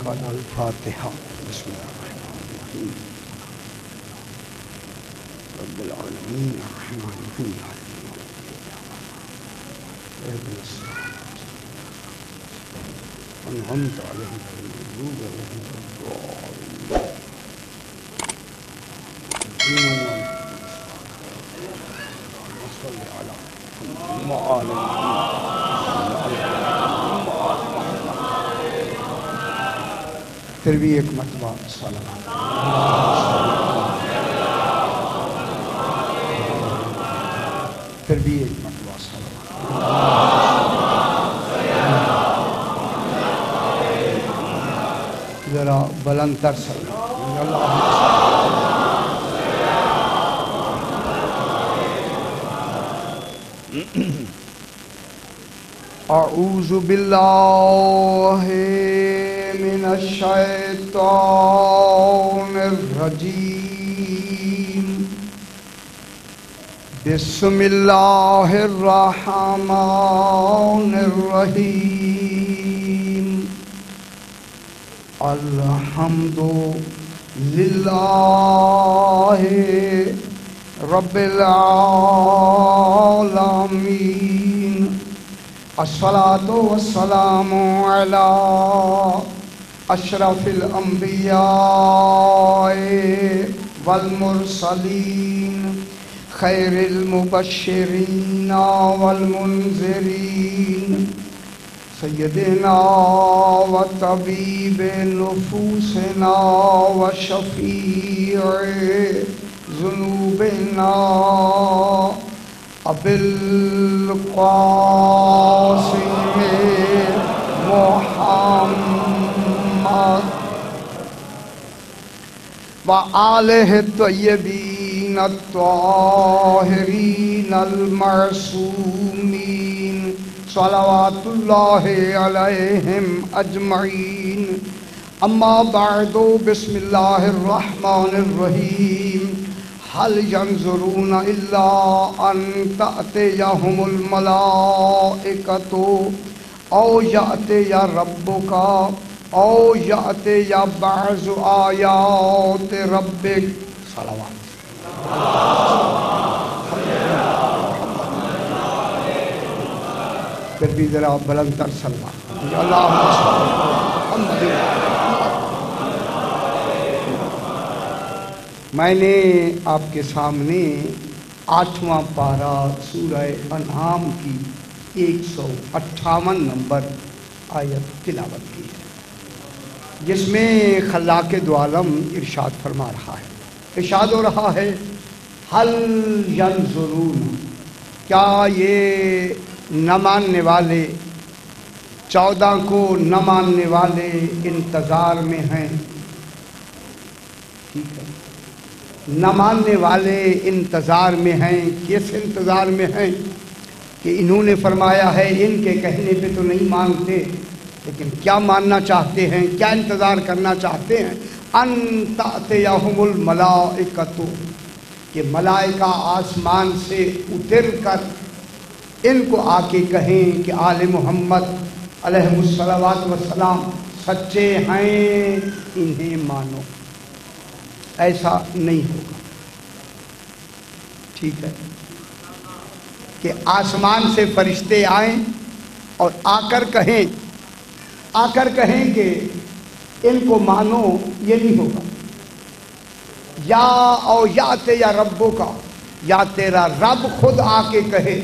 قال الفاتحة. بسم الله الرحمن الرحيم. رب العالمين الرحمن الرحيم اهدنا الصراط أنعمت عليهم غير المغضوب عليهم ولا الضالين. صل على محمد وآل محمد. پھر بھی ایک مرتبہ صلوات. پھر بھی ایک مرتبہ صلوات. ذرا بلند تر اعوذ باللہ من الشیطان الرجیم. بسم اللہ الرحمن الرحیم. الحمد للہ رب العالمین. الصلاۃ والسلام علی اشرف الانبیاء والمرسلین خیر المبشرین والمنذرین سیدنا و طبیب نفوسنا و شفیع ذنوبنا ابی القاسم محمد و آلہ الطیبین الطاہرین المعصومین صلوات اللہ علیہم اجمعین. اما بعد بسم اللہ الرحمن الرحیم. هل ينظرون الا ان تأتيهم الملائكة او يأتي ربك او يأتي بعض آيات ربك. صلوات. پھر بھی ذرا بلند تر صلوات. اللہم صل. میں نے آپ کے سامنے 8واں پارہ سورہ انعام کی 158 نمبر آیت تلاوت کی ہے، جس میں خلاق دو عالم ارشاد فرما رہا ہے. ارشاد ہو رہا ہے هل ينظرون، کیا یہ نہ ماننے والے، 14 کو نہ ماننے والے انتظار میں ہیں. ٹھیک ہے، نہ ماننے والے انتظار میں ہیں. کس انتظار میں ہیں؟ کہ انہوں نے فرمایا ہے ان کے کہنے پہ تو نہیں مانتے، لیکن کیا ماننا چاہتے ہیں، کیا انتظار کرنا چاہتے ہیں؟ ان تأتیہم الملائکۃ، کہ ملائکہ آسمان سے اتر کر ان کو آ کے کہیں کہ آل محمد علیہ الصلوۃ والسلام سچے ہیں، انہیں مانو. ایسا نہیں ہوگا. ٹھیک ہے، کہ آسمان سے فرشتے آئیں اور آ کر کہیں کہ ان کو مانو، یہ نہیں ہوگا. یا او یاتے یا ربوں کا، یا تیرا رب خود آ کے کہے.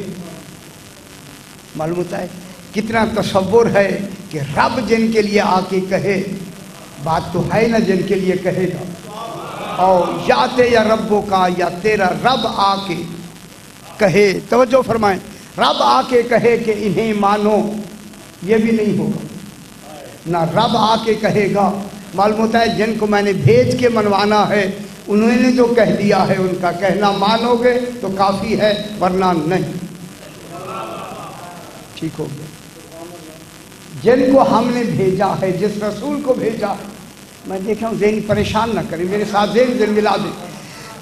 معلوم ہوتا ہے کتنا تصور ہے کہ رب جن کے لیے آ کے کہے. بات تو ہے نا جن کے لیے کہے گا. اور یاتے یا ربوں کا، یا تیرا رب آ کے کہے. توجہ فرمائیں، رب آ کے کہے کہ انہیں مانو، یہ بھی نہیں ہوگا. نہ رب آ کے کہے گا. معلوم ہوتا ہے جن کو میں نے بھیج کے منوانا ہے انہوں نے جو کہہ دیا ہے ان کا کہنا مانو گے تو کافی ہے، ورنہ نہیں. ٹھیک ہو گیا. جن کو ہم نے بھیجا ہے، جس رسول کو بھیجا ہے، میں دیکھ رہا ہوں ذہن پریشان نہ کریں، میرے ساتھ ذہن ملا دیں.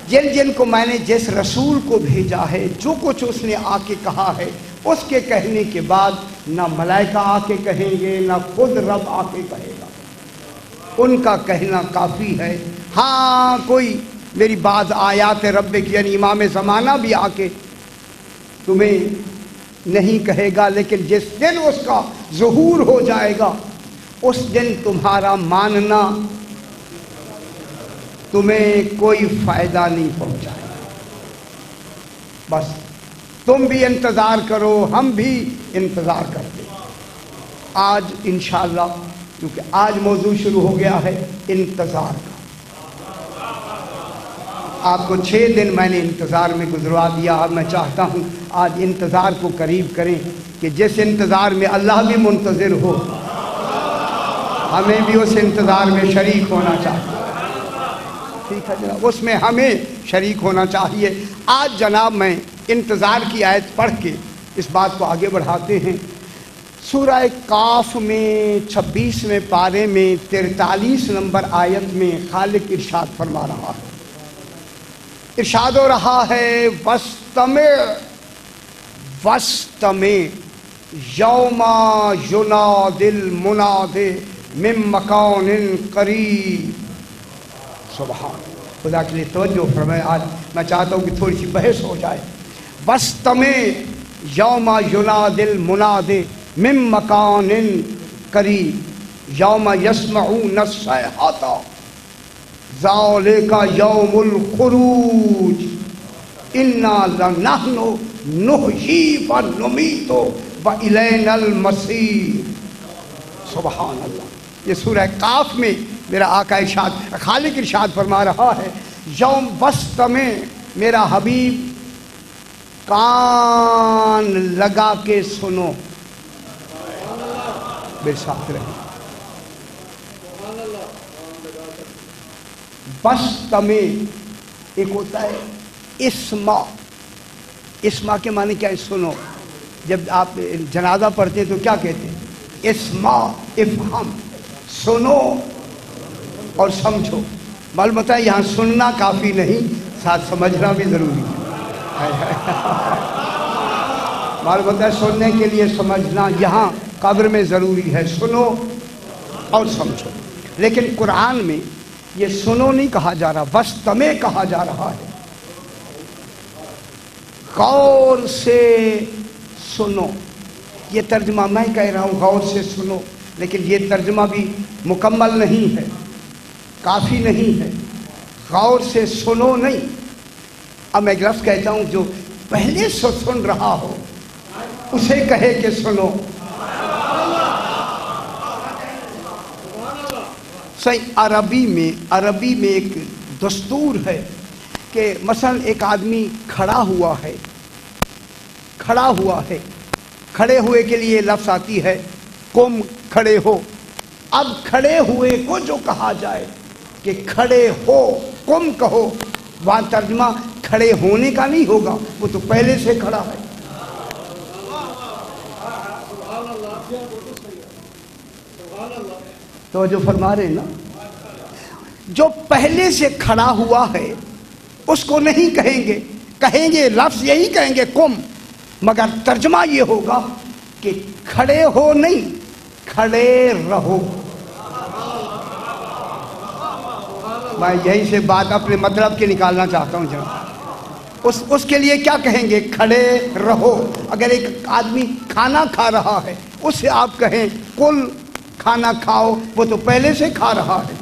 جن کو میں نے جس رسول کو بھیجا ہے، جو کچھ اس نے آ کے کہا ہے، اس کے کہنے کے بعد نہ ملائکہ آ کے کہیں گے، نہ خود رب آ کے کہے گا. ان کا کہنا کافی ہے۔ ہاں کوئی میری بعض آیات رب کی یعنی امام زمانہ بھی آ کے تمہیں نہیں کہے گا، لیکن جس دن اس کا ظہور ہو جائے گا اس دن تمہارا ماننا تمہیں کوئی فائدہ نہیں پہنچائے گا۔ بس تم بھی انتظار کرو، ہم بھی انتظار کرتے ہیں۔ آج انشاءاللہ کیونکہ آج موضوع شروع ہو گیا ہے انتظار کا، آپ کو 6 دن میں نے انتظار میں گزروا دیا۔ اب میں چاہتا ہوں آج انتظار کو قریب کریں کہ جس انتظار میں اللہ بھی منتظر ہو، ہمیں بھی اس انتظار میں شریک ہونا چاہیے۔ ٹھیک ہے جناب، اس میں ہمیں شریک ہونا چاہیے۔ آج جناب میں انتظار کی آیت پڑھ کے اس بات کو آگے بڑھاتے ہیں۔ سورہ کاف میں 26ویں پارے میں 43 نمبر آیت میں خالق ارشاد فرما رہا ہے، ارشاد ہو رہا ہے وَاسْتَمِعْ یوم ینادی المنادی من مکان قریب۔ سبحان خدا کے لیے توجہ فرمائے۔ آج میں چاہتا ہوں کہ تھوڑی سی بحث ہو جائے۔ وَاسْتَمِعْ یوم ینادی المنادی من مکان قریب یوم یسمعون الصیحۃ ذالک یوم الخروج انا لنحن نحیی ونمیت والینا المصیر۔ سبحان اللہ۔ یہ سورہ کاف میں میرا آقا ارشاد خالق ارشاد فرما رہا ہے یوم وَاسْتَمِعْ، میرا حبیب کان لگا کے سنو، میرے ساتھ رہے۔ وَاسْتَمِعْ ایک ہوتا ہے اسما، اسما کے معنی کیا ہے؟ سنو۔ جب آپ جنازہ پڑھتے ہیں تو کیا کہتے ہیں؟ اسما، افہم، سنو اور سمجھو۔ معلوم ہوتا ہے یہاں سننا کافی نہیں، ساتھ سمجھنا بھی ضروری ہے۔ معلوم ہوتا ہے سننے کے لیے سمجھنا یہاں قبر میں ضروری ہے، سنو اور سمجھو۔ لیکن قرآن میں یہ سنو نہیں کہا جا رہا، وَاسْتَمِعْ کہا جا رہا ہے۔ غور سے سنو، یہ ترجمہ میں کہہ رہا ہوں غور سے سنو، لیکن یہ ترجمہ بھی مکمل نہیں ہے، کافی نہیں ہے۔ غور سے سنو نہیں، اب میں ایک لفظ کہتا ہوں جو پہلے سے سن رہا ہو اسے کہے کہ سنو۔ صحیح عربی میں ایک دستور ہے کہ مثلا ایک آدمی کھڑا ہوا ہے، کھڑے ہوئے کے لیے لفظ آتی ہے قم، کھڑے ہو۔ اب کھڑے ہوئے کو جو کہا جائے کہ کھڑے ہو، قم کہو، وہاں ترجمہ کھڑے ہونے کا نہیں ہوگا، وہ تو پہلے سے کھڑا ہے۔ تو جو فرما رہے نا، جو پہلے سے کھڑا ہوا ہے اس کو نہیں کہیں گے لفظ یہی کہیں گے قم، مگر ترجمہ یہ ہوگا کہ کھڑے ہو نہیں، کھڑے رہو۔ میں یہیں سے بات اپنے مطلب کے نکالنا چاہتا ہوں جناب۔ اس کے لیے کیا کہیں گے؟ کھڑے رہو۔ اگر ایک آدمی کھانا کھا رہا ہے اس سے آپ کہیں کل، کھانا کھاؤ، وہ تو پہلے سے کھا رہا ہے۔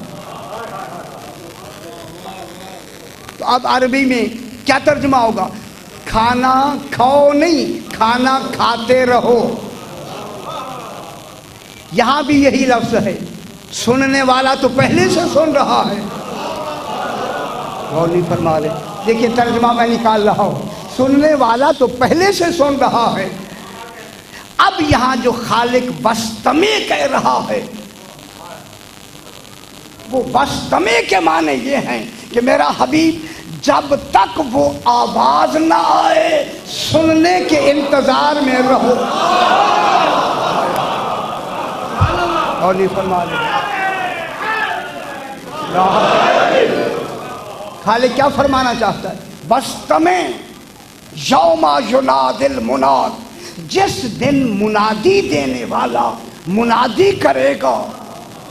تو اب عربی میں کیا ترجمہ ہوگا؟ کھانا کھاؤ نہیں، کھانا کھاتے رہو۔ یہاں بھی یہی لفظ ہے، سننے والا تو پہلے سے سن رہا ہے۔ غور نہیں فرما رہے، دیکھیے ترجمہ میں نکال رہا ہوں، سننے والا تو پہلے سے سن رہا ہے۔ اب یہاں جو خالق وَاسْتَمِعْ کہہ رہا ہے، وہ وَاسْتَمِعْ کے معنی یہ ہیں کہ میرا حبیب جب تک وہ آواز نہ آئے سننے کے انتظار میں رہو۔ اور نہیں فرما رہے، خالق کیا فرمانا چاہتا ہے؟ وَاسْتَمِعْ یوم ینادی المناد، جس دن منادی دینے والا منادی کرے گا،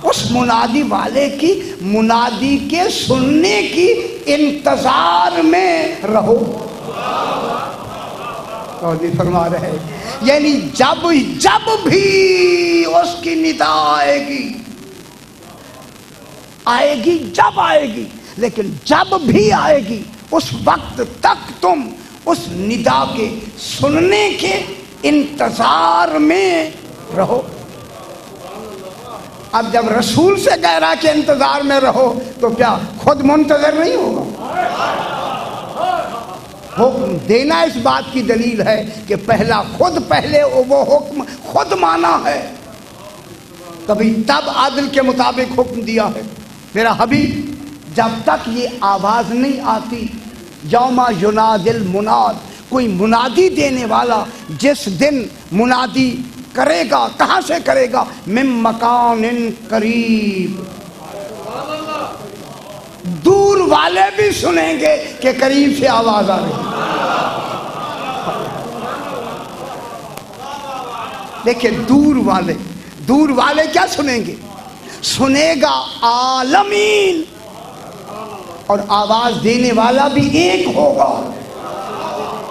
اس منادی والے کی منادی کے سننے کی انتظار میں رہو. اور بھی فرما رہے یعنی جب بھی اس کی ندا آئے گی جب آئے گی، لیکن جب بھی آئے گی اس وقت تک تم اس ندا کے سننے کے انتظار میں رہو. اب جب رسول سے کہہ رہا کہ انتظار میں رہو تو کیا خود منتظر نہیں ہوگا؟ حکم دینا اس بات کی دلیل ہے کہ پہلے وہ حکم خود مانا ہے، کبھی تب عدل کے مطابق حکم دیا ہے. میرا حبیب جب تک یہ آواز نہیں آتی یوم ینادی المناد، کوئی منادی دینے والا جس دن منادی کرے گا، کہاں سے کرے گا؟ من مکان قریب، دور والے بھی سنیں گے کہ قریب سے آواز آ رہی. دیکھیں دور والے کیا سنیں گے؟ سنے گا عالمین، اور آواز دینے والا بھی ایک ہوگا.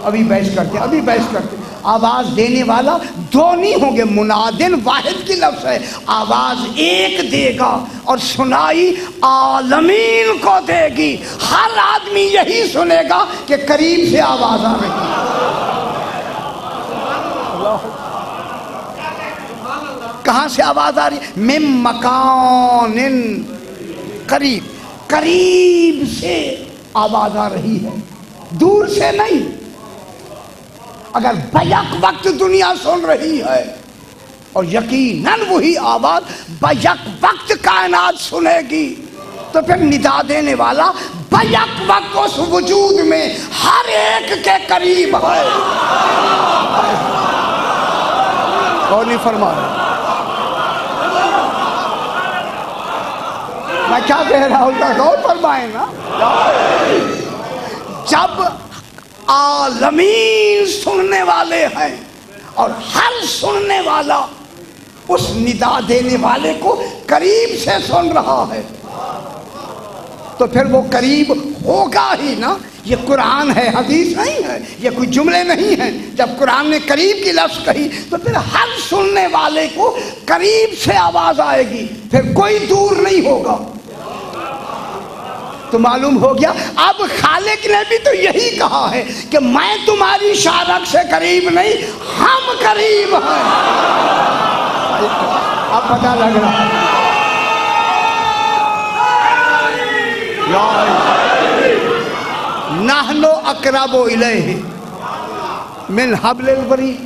ابھی بحث کرتے آواز دینے والا دو نہیں ہوں گے، منادن واحد کی لفظ ہے، آواز ایک دے گا اور سنائی عالمین کو دے گی. ہر آدمی یہی سنے گا کہ قریب سے آواز آ رہی ہے. کہاں سے آواز آ رہی ہے؟ من مکان قریب سے آواز آ رہی ہے، دور سے نہیں. اگر بیک وقت دنیا سن رہی ہے اور یقیناً وہی آواز بیک وقت کائنات سنے گی تو پھر ندا دینے والا بیک وقت اس وجود میں ہر ایک کے قریب ہے. اور نہیں فرما رہا میں کیا کہہ رہا ہوں؟ غور فرمائیں نا. جب عالمین سننے والے ہیں اور ہر سننے والا اس ندا دینے والے کو قریب سے سن رہا ہے تو پھر وہ قریب ہوگا ہی نا. یہ قرآن ہے، حدیث نہیں ہے، یہ کوئی جملے نہیں ہیں. جب قرآن نے قریب کی لفظ کہی تو پھر ہر سننے والے کو قریب سے آواز آئے گی، پھر کوئی دور نہیں ہوگا. تو معلوم ہو گیا اب خالق نے بھی تو یہی کہا ہے کہ میں تمہاری شارک سے قریب نہیں، ہم قریب ہیں. اب پتہ لگ رہا ہے نحن اقرب الیہ من حبل الورید،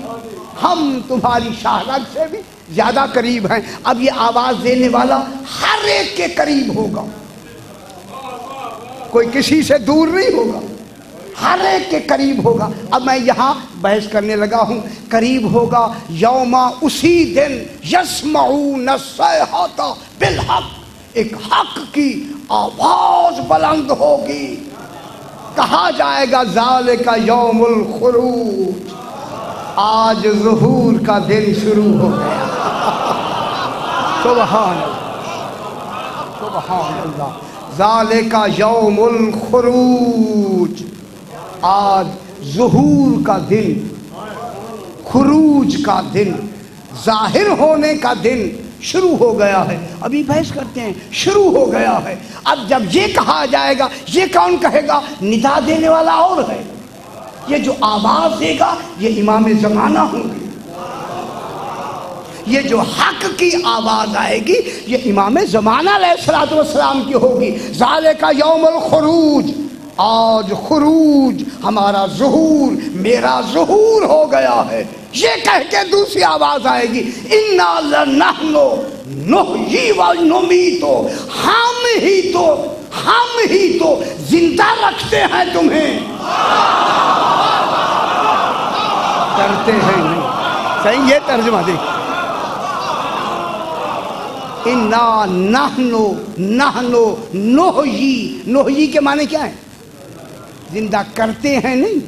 ہم تمہاری شارک سے بھی زیادہ قریب ہیں. اب یہ آواز دینے والا ہر ایک کے قریب ہوگا، کوئی کسی سے دور نہیں ہوگا، ہر ایک کے قریب ہوگا. اب میں یہاں بحث کرنے لگا ہوں. قریب ہوگا یوما، اسی دن یسمعون الصیحۃ بالحق، ایک حق کی آواز بلند ہوگی. کہا جائے گا ذالک یوم الخروج، آج ظہور کا دن شروع ہو گیا. سبحان اللہ سبحان اللہ. ذالک یوم الخروج، آج ظہور کا دن، خروج کا دن، ظاہر ہونے کا دن شروع ہو گیا ہے. ابھی بحث کرتے ہیں شروع ہو گیا ہے. اب جب یہ کہا جائے گا یہ کون کہے گا؟ ندا دینے والا اور ہے. یہ جو آواز دے گا یہ امام زمانہ ہوں گے. یہ جو حق کی آواز آئے گی یہ امام زمانہ علیہ السلام کی ہوگی. ذالک یوم الخروج، آج خروج، ہمارا ظہور، میرا ظہور ہو گیا ہے. یہ کہہ کے دوسری آواز آئے گی انا لنحن نحیی و نمیت، ہم ہی تو زندہ رکھتے ہیں تمہیں، کرتے ہیں نہیں. صحیح یہ ترجمہ دیکھ. انا نحن نحیی کے معنی کیا ہے؟ زندہ کرتے ہیں نہیں.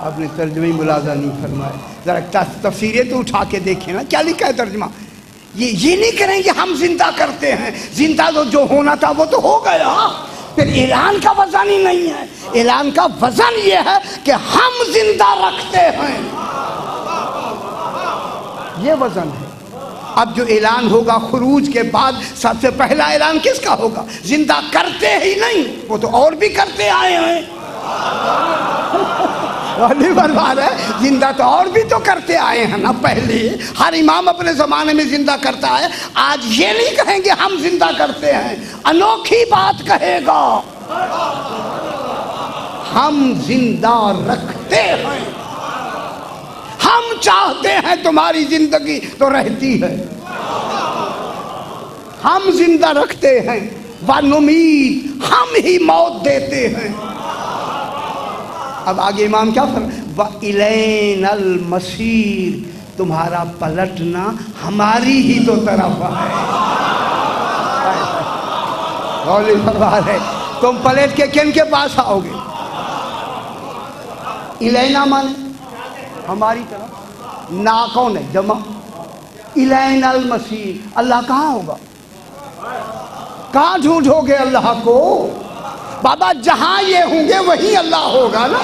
آپ نے ترجمہ ملازہ نہیں فرمایا. ذرا تفسیریں تو اٹھا کے دیکھیں نا کیا لکھا ہے ترجمہ. یہ نہیں کریں کہ ہم زندہ کرتے ہیں. زندہ تو جو ہونا تھا وہ تو ہو گیا. پھر اعلان کا وزن ہی نہیں ہے. اعلان کا وزن یہ ہے کہ ہم زندہ رکھتے ہیں. یہ وزن ہے. اب جو اعلان ہوگا خروج کے بعد سب سے پہلا اعلان کس کا ہوگا؟ زندہ کرتے ہی نہیں، وہ تو اور بھی کرتے آئے ہیں. برباد ہے. زندہ تو اور بھی تو کرتے آئے ہیں نا. پہلے ہر امام اپنے زمانے میں زندہ کرتا ہے. آج یہ نہیں کہیں گے ہم زندہ کرتے ہیں، انوکھی بات کہے گا ہم زندہ رکھتے ہیں. ہم چاہتے ہیں تمہاری زندگی تو رہتی ہے. ہم زندہ رکھتے ہیں. وَنُمِيتُ، ہم ہی موت دیتے ہیں. اب آگے امام کیا فرمائے؟ وَإِلَيْنَا الْمَصِيرُ، تمہارا پلٹنا ہماری ہی تو طرف ہے. غولی فرمان ہے تم پلٹ کے کن کے پاس آؤ گے؟ الینا مانے ہماری طرف. نا کون ہے؟ جمع. الینا المصیر، اللہ کہاں ہوگا؟ کہاں ڈھونڈو گے اللہ کو؟ بابا جہاں یہ ہوں گے وہیں اللہ ہوگا نا.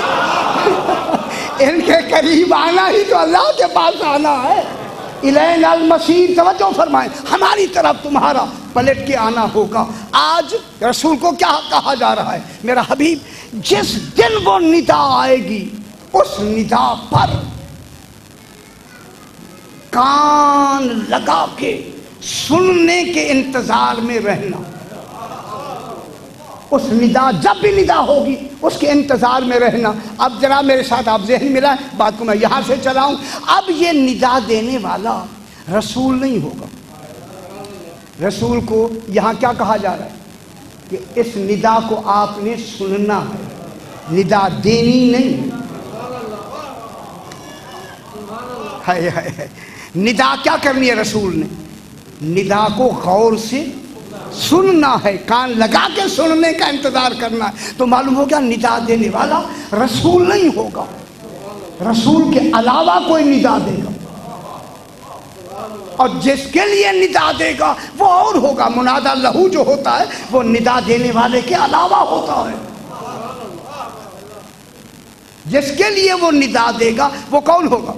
ان کے قریب آنا ہی تو اللہ کے پاس آنا ہے. الینا المصیر، توجہ فرمائیں، ہماری طرف تمہارا پلٹ کے آنا ہوگا. آج رسول کو کیا کہا جا رہا ہے؟ میرا حبیب، جس دن وہ ندا آئے گی اس ندا پر کان لگا کے سننے کے انتظار میں رہنا. اس ندا، جب بھی ندا ہوگی اس کے انتظار میں رہنا. اب ذرا میرے ساتھ آپ ذہن ملائیں، بات کو میں یہاں سے چلاؤں. اب یہ ندا دینے والا رسول نہیں ہوگا. رسول کو یہاں کیا کہا جا رہا ہے کہ اس ندا کو آپ نے سننا ہے، ندا دینی نہیں. ندا کیا کرنی ہے رسول نے؟ ندا کو غور سے سننا ہے، کان لگا کے سننے کا انتظار کرنا ہے. تو معلوم ہو گیا ندا دینے والا رسول نہیں ہوگا. رسول کے علاوہ کوئی ندا دے گا، اور جس کے لیے ندا دے گا وہ اور ہوگا. منادى لہو جو ہوتا ہے وہ ندا دینے والے کے علاوہ ہوتا ہے. جس کے لیے وہ ندا دے گا وہ کون ہوگا؟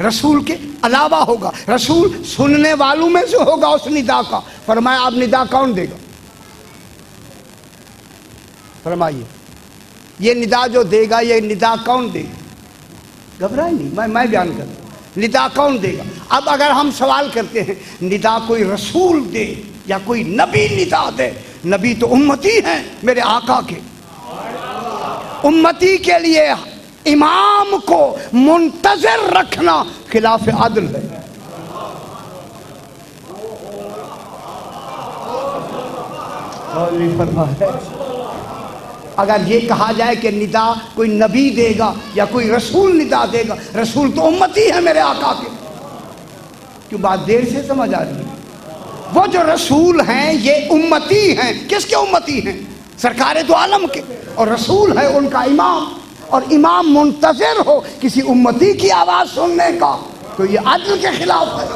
رسول کے علاوہ ہوگا. رسول سننے والوں میں سے ہوگا اس ندا کا. فرمایا اب ندا کون دے گا؟ فرمائیے یہ ندا جو دے گا یہ ندا کون دے گا؟ گھبرائے نہیں، میں بیان کرتا ہوں. ندا کون دے گا؟ اب اگر ہم سوال کرتے ہیں ندا کوئی رسول دے یا کوئی نبی ندا دے، نبی تو امتی ہیں میرے آقا کے. امتی کے لیے امام کو منتظر رکھنا خلاف عدل ہے. اگر یہ کہا جائے کہ ندا کوئی نبی دے گا یا کوئی رسول ندا دے گا، رسول تو امتی ہے میرے آقا کے. کیوں بات دیر سے سمجھ آ رہی ہے؟ وہ جو رسول ہیں یہ امتی ہیں. کس کے امتی ہیں؟ سرکار دو عالم کے. اور رسول ہے ان کا امام، اور امام منتظر ہو کسی امتی کی آواز سننے کا تو یہ عدل کے خلاف ہے.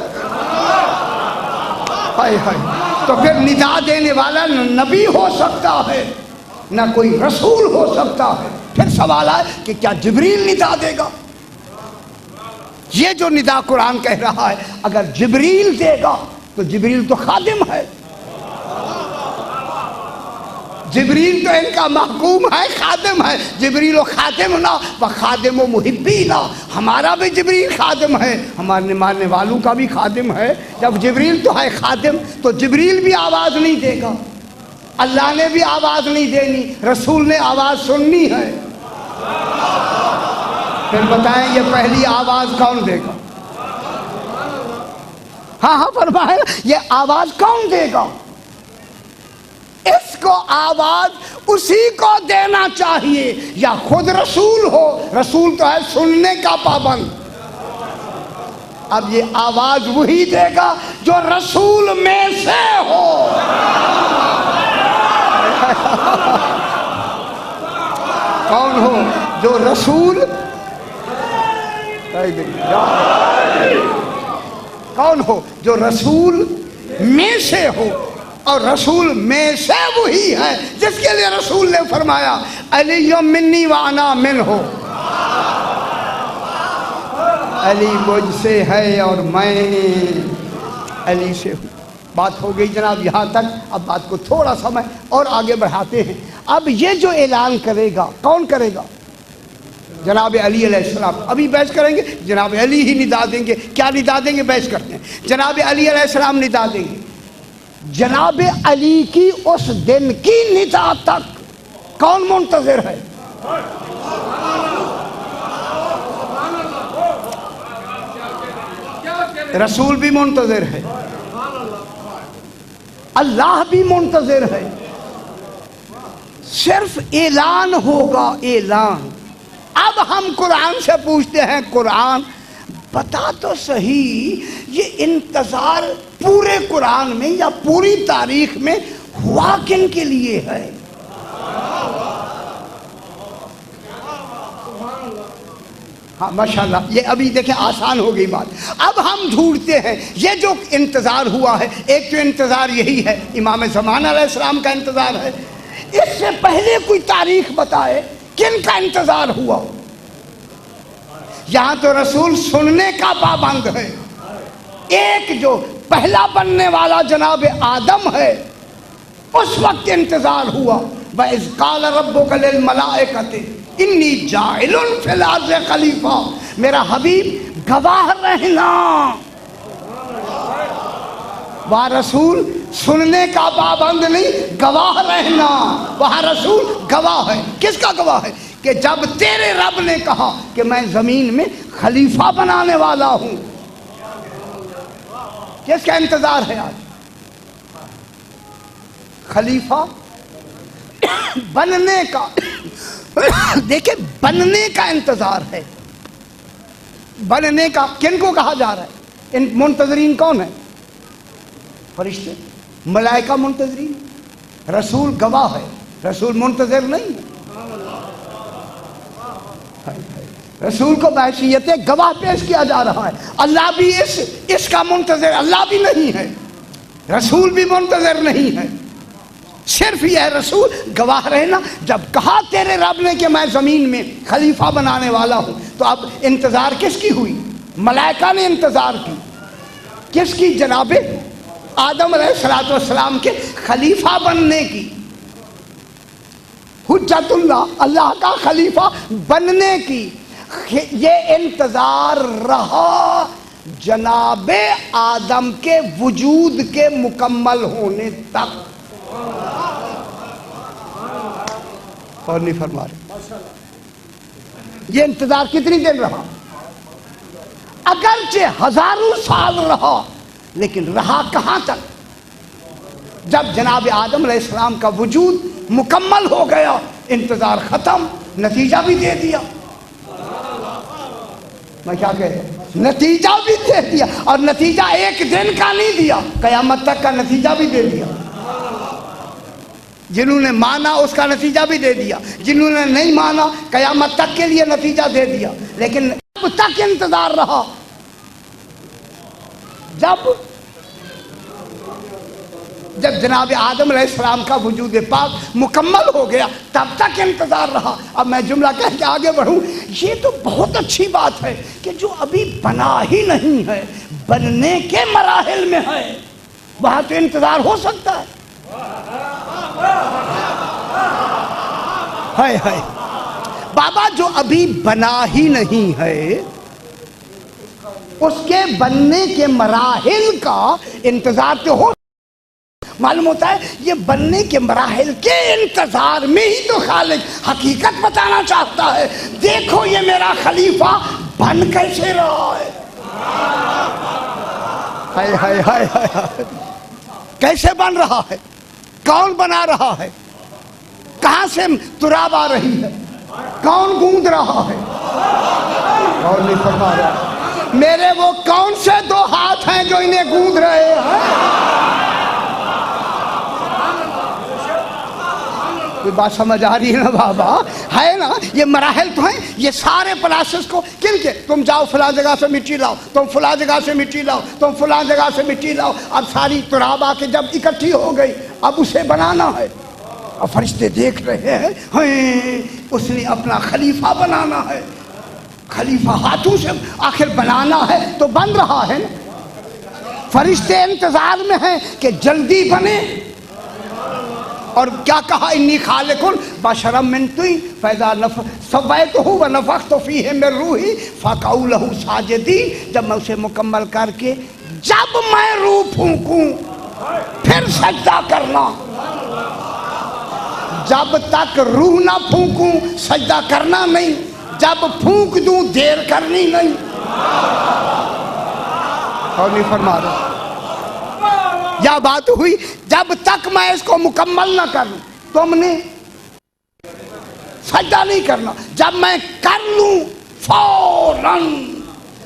تو پھر ندا دینے والا نہ نبی ہو سکتا ہے نہ کوئی رسول ہو سکتا ہے. پھر سوال ہے کہ کیا جبریل ندا دے گا؟ یہ جو ندا قرآن کہہ رہا ہے اگر جبریل دے گا تو جبریل تو خادم ہے. جبریل تو ان کا محکوم ہے، خادم ہے. جبریل و خادم نہ و خادم و محبی نہ. ہمارا بھی جبریل خادم ہے، ہمارے ماننے والوں کا بھی خادم ہے. جب جبریل تو ہے خادم تو جبریل بھی آواز نہیں دے گا. اللہ نے بھی آواز نہیں دینی، رسول نے آواز سننی ہے. پھر بتائیں یہ پہلی آواز کون دے گا؟ ہاں فرمائے یہ آواز کون دے گا؟ اس کو آواز اسی کو دینا چاہیے یا خود رسول ہو. رسول تو ہے سننے کا پابند. اب یہ آواز وہی دے گا جو رسول میں سے ہو. کون ہو؟ جو رسول کون ہو؟ جو رسول میں سے ہو، اور رسول میں سے وہی ہے جس کے لیے رسول نے فرمایا علی منی وانا منہ، علی مجھ سے ہے اور میں علی سے ہوں۔ بات ہو گئی جناب یہاں تک، اب بات کو تھوڑا سا میں اور آگے بڑھاتے ہیں۔ اب یہ جو اعلان کرے گا کون کرے گا؟ جناب علی علیہ السلام۔ ابھی بحث کریں گے، جناب علی ہی ندا دیں گے۔ کیا ندا دیں گے؟ بحث کرتے ہیں۔ جناب علی علیہ السلام ندا دیں گے۔ جناب علی کی اس دن کی ندا تک کون منتظر ہے؟ رسول بھی منتظر ہے، اللہ بھی منتظر ہے، صرف اعلان ہوگا، اعلان۔ اب ہم قرآن سے پوچھتے ہیں، قرآن بتا تو صحیح یہ انتظار پورے قرآن میں یا پوری تاریخ میں ہوا کن کے لیے ہے؟ ہاں ماشاءاللہ، یہ ابھی دیکھیں آسان ہو گئی بات۔ اب ہم ڈھونڈتے ہیں یہ جو انتظار ہوا ہے، ایک تو انتظار یہی ہے امام زمان علیہ السلام کا انتظار ہے، اس سے پہلے کوئی تاریخ بتائے کن کا انتظار ہوا؟ یہاں تو رسول سننے کا پابند ہے۔ ایک جو پہلا بننے والا جناب آدم ہے، اس وقت انتظار ہوا۔ وَإِذْ قَالَ رَبُّكَ لِلْمَلَائِكَةِ إِنِّي جَاعِلٌ فِي الْأَرْضِ خَلِیفَہ، میرا حبیب گواہ رہنا۔ وہاں رسول سننے کا پابند نہیں، گواہ رہنا۔ وہاں رسول گواہ ہے۔ کس کا گواہ ہے؟ کہ جب تیرے رب نے کہا کہ میں زمین میں خلیفہ بنانے والا ہوں۔ کس کا انتظار ہے آج؟ خلیفہ بننے کا۔ دیکھیں بننے کا انتظار ہے، بننے کا۔ کن کو کہا جا رہا ہے؟ ان منتظرین کون ہیں؟ فرشتے، ملائکہ منتظرین، رسول گواہ ہے، رسول منتظر نہیں ہے۔ رسول کو بحیثیت گواہ پیش کیا جا رہا ہے۔ اللہ بھی اس کا منتظر، اللہ بھی نہیں ہے، رسول بھی منتظر نہیں ہے، صرف یہ ہے رسول گواہ رہنا۔ جب کہا تیرے رب نے کہ میں زمین میں خلیفہ بنانے والا ہوں، تو اب انتظار کس کی ہوئی؟ ملائکہ نے انتظار کی۔ کس کی؟ جناب آدم علیہ السلام کے خلیفہ بننے کی، حجت اللہ، اللہ کا خلیفہ بننے کی۔ یہ انتظار رہا جناب آدم کے وجود کے مکمل ہونے تک۔ اور نہیں فرما رہے، یہ انتظار کتنی دن رہا؟ اگرچہ ہزاروں سال رہا، لیکن رہا کہاں تک؟ جب جناب آدم علیہ السلام کا وجود مکمل ہو گیا، انتظار ختم، نتیجہ بھی دے دیا۔ میں کیا کہہ رہا ہوں؟ نتیجہ بھی دے دیا، اور نتیجہ ایک دن کا نہیں دیا، قیامت تک کا نتیجہ بھی دے دیا۔ جنہوں نے مانا اس کا نتیجہ بھی دے دیا، جنہوں نے نہیں مانا قیامت تک کے لیے نتیجہ دے دیا۔ لیکن اب تک انتظار رہا، جب جناب آدم علیہ السلام کا وجود پاک مکمل ہو گیا، تب تک انتظار رہا۔ اب میں جملہ کہہ کے آگے بڑھوں، یہ تو بہت اچھی بات ہے کہ جو ابھی بنا ہی نہیں ہے، بننے کے مراحل میں ہے، وہاں تو انتظار ہو سکتا ہے۔ ہائے ہائے بابا، جو ابھی بنا ہی نہیں ہے، اس کے بننے کے مراحل کا انتظار تو ہو۔ معلوم ہوتا ہے یہ بننے کے مراحل کے انتظار میں ہی تو خالق حقیقت بتانا چاہتا ہے۔ دیکھو یہ میرا خلیفہ بن کیسے رہا ہے، ہائے ہائے ہائے ہائے، کیسے بن رہا ہے، کون بنا رہا ہے، کہاں سے تراب آ رہی ہے، کون گوند رہا ہے، اور نہیں فرما رہا میرے وہ کون سے دو ہاتھ ہیں جو انہیں گوند رہے ہیں۔ کوئی بات سمجھ آ رہی ہے نا بابا؟ ہے نا، یہ مراحل تو ہیں، یہ سارے پروسیس کو کن کے، تم جاؤ فلاں جگہ سے مٹی لاؤ، تم فلاں جگہ سے مٹی لاؤ، تم فلاں جگہ سے مٹی لاؤ، اب ساری تراب آ کے جب اکٹھی ہو گئی اب اسے بنانا ہے، اور فرشتے دیکھ رہے ہیں اس نے اپنا خلیفہ بنانا ہے، خلیفہ ہاتھوں سے آخر بنانا ہے تو بن رہا ہے نا، فرشتے انتظار میں ہیں کہ جلدی بنے، اور کیا کہا انی خالق بشرا من طین فاذا سویتہ ونفخت فیہ من روحی فقعوا لہ ساجدین، جب میں اسے مکمل کر کے جب میں روح پھونکوں پھر سجدہ کرنا، جب تک روح نہ پھونکوں سجدہ کرنا نہیں، جب پھونک دوں دیر کرنی نہیں، اور نہیں فرما رہا یا بات ہوئی، جب تک میں اس کو مکمل نہ کروں تم نے سجدہ نہیں کرنا، جب میں کر لوں فوراً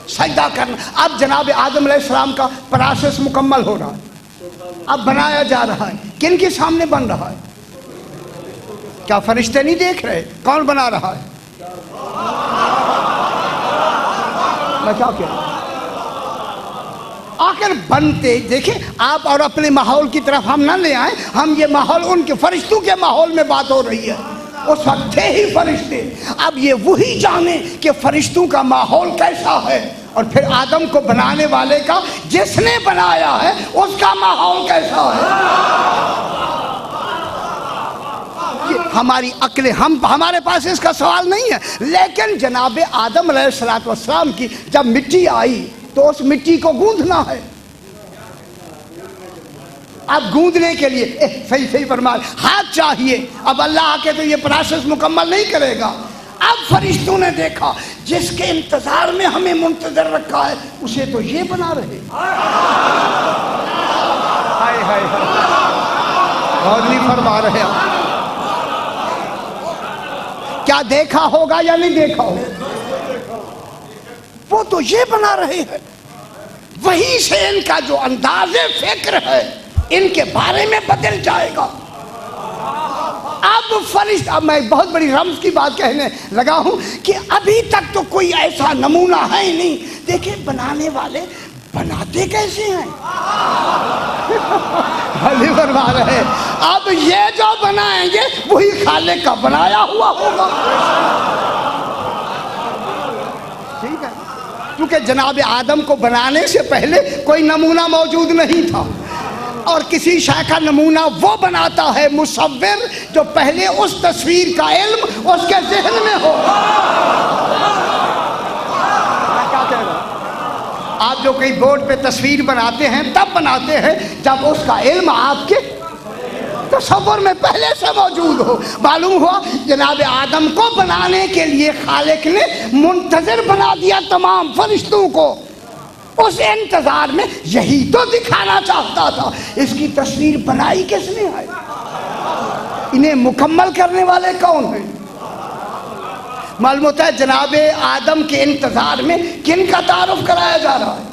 سجدہ کرنا۔ اب جناب آدم علیہ السلام کا پروسیس مکمل ہو رہا ہے، اب بنایا جا رہا ہے، کن کے سامنے بن رہا ہے؟ کیا فرشتے نہیں دیکھ رہے؟ کون بنا رہا ہے؟ میں کیا کہہ رہا ہوں؟ آخر بنتے دیکھیں آپ، اور اپنے ماحول کی طرف ہم نہ لے آئیں، ہم یہ ماحول ان کے فرشتوں کے ماحول میں بات ہو رہی ہے، اس وقت تھے ہی فرشتے، اب یہ وہی جانے کہ فرشتوں کا ماحول کیسا ہے، اور پھر آدم کو بنانے والے کا، جس نے بنایا ہے اس کا ماحول کیسا ہے۔ ہماری عقل، ہمارے پاس اس کا سوال نہیں ہے، لیکن جناب آدم علیہ السلام کی جب مٹی آئی تو اس مٹی کو گوندھنا ہے، اب گوندنے کے لیے صحیح فرما ہاتھ چاہیے، اب اللہ آ کے تو یہ پروسیس مکمل نہیں کرے گا۔ اب فرشتوں نے دیکھا جس کے انتظار میں ہمیں منتظر رکھا ہے اسے تو یہ بنا رہے، ہائے ہائے اور نہیں فرما رہے، کیا دیکھا ہوگا یا نہیں دیکھا ہوگا، وہ تو یہ بنا رہے ہیں، وہیں سے ان کا جو انداز فکر ہے ان کے بارے میں بدل جائے گا۔ اب فرشتہ، اب میں بہت بڑی رمز کی بات کہنے لگا ہوں کہ ابھی تک تو کوئی ایسا نمونہ ہے ہی نہیں، دیکھیں بنانے والے بناتے کیسے ہیں، بھلی فرما رہے، اب یہ جو بنائیں گے وہی خالق کا بنایا ہوا ہوگا، ٹھیک ہے، کیونکہ جناب آدم کو بنانے سے پہلے کوئی نمونہ موجود نہیں تھا، اور کسی شے کا نمونہ وہ بناتا ہے مصور جو پہلے اس تصویر کا علم اس کے ذہن میں ہو۔ آپ جو کئی بورڈ پہ تصویر بناتے ہیں تب بناتے ہیں جب اس کا علم آپ کے تصور میں پہلے سے موجود ہو۔ معلوم ہوا جناب آدم کو بنانے کے لیے خالق نے منتظر بنا دیا تمام فرشتوں کو، اس انتظار میں یہی تو دکھانا چاہتا تھا۔ اس کی تصویر بنائی کس نے ہے؟ انہیں مکمل کرنے والے کون ہیں؟ معلوم ہوتا ہے جناب آدم کے انتظار میں کن کا تعارف کرایا جا رہا ہے؟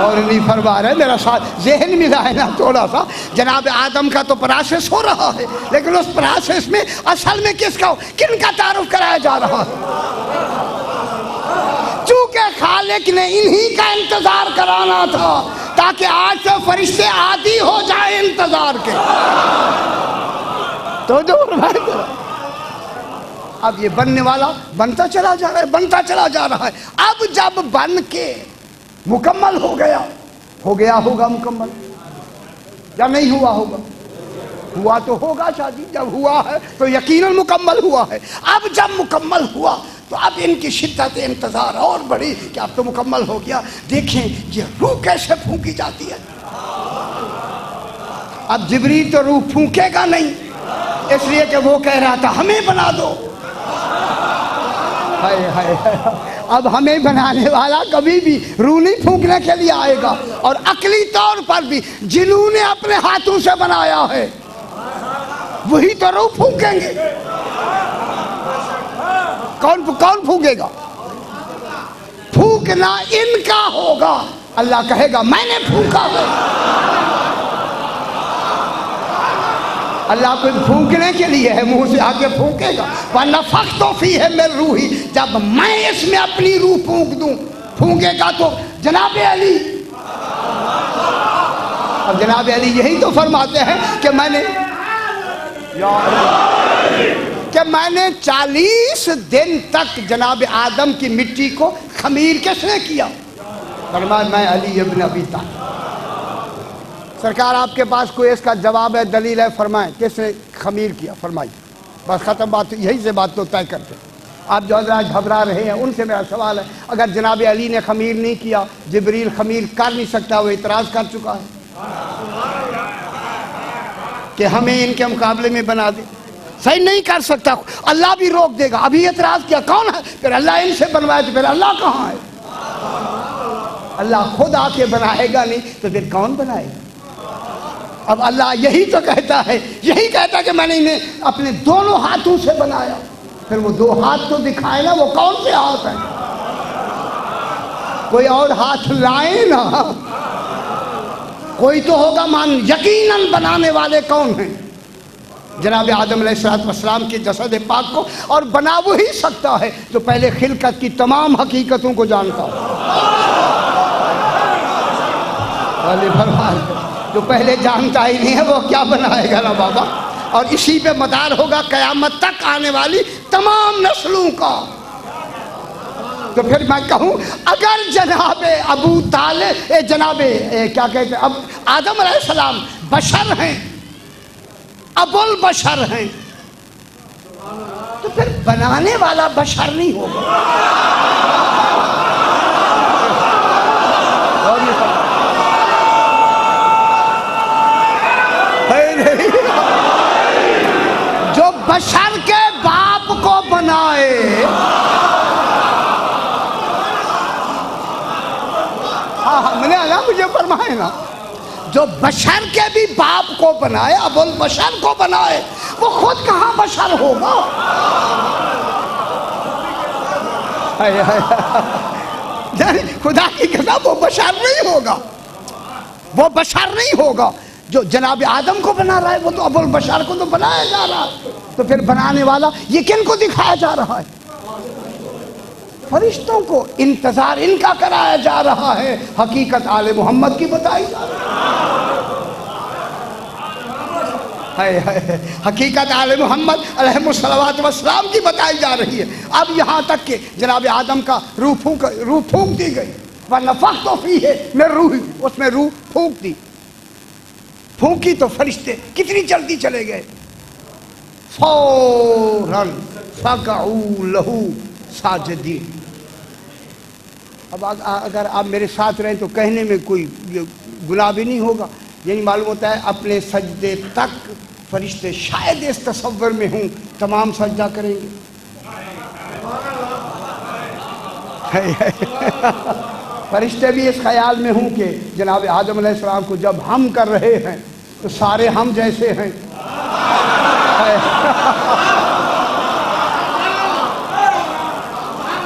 اور نہیں فرما رہے، میرا ساتھ ذہن ملا ہے نا تھوڑا سا، جناب آدم کا تو پروسیس ہو رہا ہے، لیکن اس پروسیس میں اصل میں کن کا تعارف کرایا جا رہا ہے؟ چونکہ خالق نے انہی کا انتظار کرانا تھا تاکہ آج سے فرشتے عادی ہو جائیں انتظار کے، تو جو اب یہ بننے والا بنتا چلا جا رہا ہے، بنتا چلا جا رہا ہے، اب جب بن کے مکمل ہو گیا ہوگا مکمل یا نہیں ہوا ہوگا؟ ہوا تو ہوگا شادی، جب ہوا ہے تو یقیناً مکمل ہوا ہے۔ اب جب مکمل ہوا تو اب ان کی شدت انتظار اور بڑی کہ اب تو مکمل ہو گیا، دیکھیں یہ روح کیسے پھونکی جاتی ہے۔ اب جبریل تو روح پھونکے گا نہیں، اس لیے کہ وہ کہہ رہا تھا ہمیں بنا دو، ہائے ہائے اب ہمیں بنانے والا کبھی بھی روح نہیں پھونکنے کے لیے آئے گا، اور عقلی طور پر بھی جنہوں نے اپنے ہاتھوں سے بنایا ہے وہی تو روح پھونکیں گے۔ کون پھونکے گا؟ پھونکنا ان کا ہوگا، اللہ کہے گا میں نے پھونکا ہے، اللہ کوئی پھونکنے کے لیے ہے، منہ سے آگے پھونکے گا. وَنَفَخْتُ فِيهِ مِن روحی، جب میں اس میں اپنی روح پھونک دوں، پھونکے گا تو جناب علی. اب جناب علی یہی تو فرماتے ہیں کہ میں نے 40 دن تک جناب آدم کی مٹی کو خمیر کس نے کیا؟ فرمایا میں علی ابن ابی طالب. سرکار آپ کے پاس کوئی اس کا جواب ہے، دلیل ہے؟ فرمائیں کس نے خمیر کیا؟ فرمائیے. بس ختم بات، یہی سے بات تو طے کرتے. آپ جو حضرات گھبرا رہے ہیں ان سے میرا سوال ہے، اگر جناب علی نے خمیر نہیں کیا، جبریل خمیر کر نہیں سکتا، وہ اعتراض کر چکا ہے کہ ہمیں ان کے مقابلے میں بنا دے. صحیح نہیں کر سکتا، اللہ بھی روک دے گا. ابھی اعتراض کیا کون ہے؟ پھر اللہ ان سے بنوائے تو پھر اللہ کہاں ہے؟ اللہ خود آ کے بنائے گا نہیں تو پھر کون بنائے گا؟ اب اللہ یہی تو کہتا ہے، یہی کہتا ہے کہ میں نے انہیں اپنے دونوں ہاتھوں سے بنایا. پھر وہ 2 ہاتھ تو دکھائے نا، وہ کون سے ہاتھ ہیں؟ کوئی اور ہاتھ لائے نا، کوئی تو ہوگا. یقیناً بنانے والے کون ہیں؟ جناب آدم علیہ السلام کے جسد پاک کو، اور بنا وہی سکتا ہے جو پہلے خلقت کی تمام حقیقتوں کو جانتا ہو. جو پہلے جانتا ہی نہیں ہے وہ کیا بنائے گا نا بابا. اور اسی پہ مدار ہوگا قیامت تک آنے والی تمام نسلوں کا. تو پھر میں کہوں اگر جناب ابو طالب جناب کیا کہتے ہیں اب آدم علیہ السلام بشر ہیں، ابو البشر ہیں، تو پھر بنانے والا بشر نہیں ہوگا. جو بشر کے باپ کو بنائے، ہاں میں نے مجھے فرمائے نا، جو بشر کے بھی باپ کو بنائے، ابو البشر کو بنائے، وہ خود کہاں بشر ہوگا؟ خدا کی قسم وہ بشر نہیں ہوگا، وہ بشر نہیں ہوگا. جو جناب آدم کو بنا رہا ہے وہ تو ابو البشر کو تو بنایا جا رہا ہے. تو پھر بنانے والا یہ کن کو دکھایا جا رہا ہے؟ فرشتوں کو. انتظار ان کا کرایا جا رہا ہے، حقیقت آل محمد کی بتائی جا رہی ہے. حقیقت آل محمد علیہ الصلوات والسلام کی بتائی جا رہی ہے. اب یہاں تک کہ جناب آدم کا روح پھونک دی گئی. وَنَفَخْتُ فِيهِ مِن روحی، اس میں روح پھونک دی. پھونکی تو فرشتے کتنی جلدی چلے گئے. فوراً فَقَعُوا لَهُ ساجدین. اب اگر آپ میرے ساتھ رہیں تو کہنے میں کوئی گناہ بھی نہیں ہوگا. یعنی معلوم ہوتا ہے اپنے سجدے تک فرشتے شاید اس تصور میں ہوں تمام سجدہ کریں گے. فرشتے بھی اس خیال میں ہوں کہ جناب آدم علیہ السلام کو جب ہم کر رہے ہیں تو سارے ہم جیسے ہیں.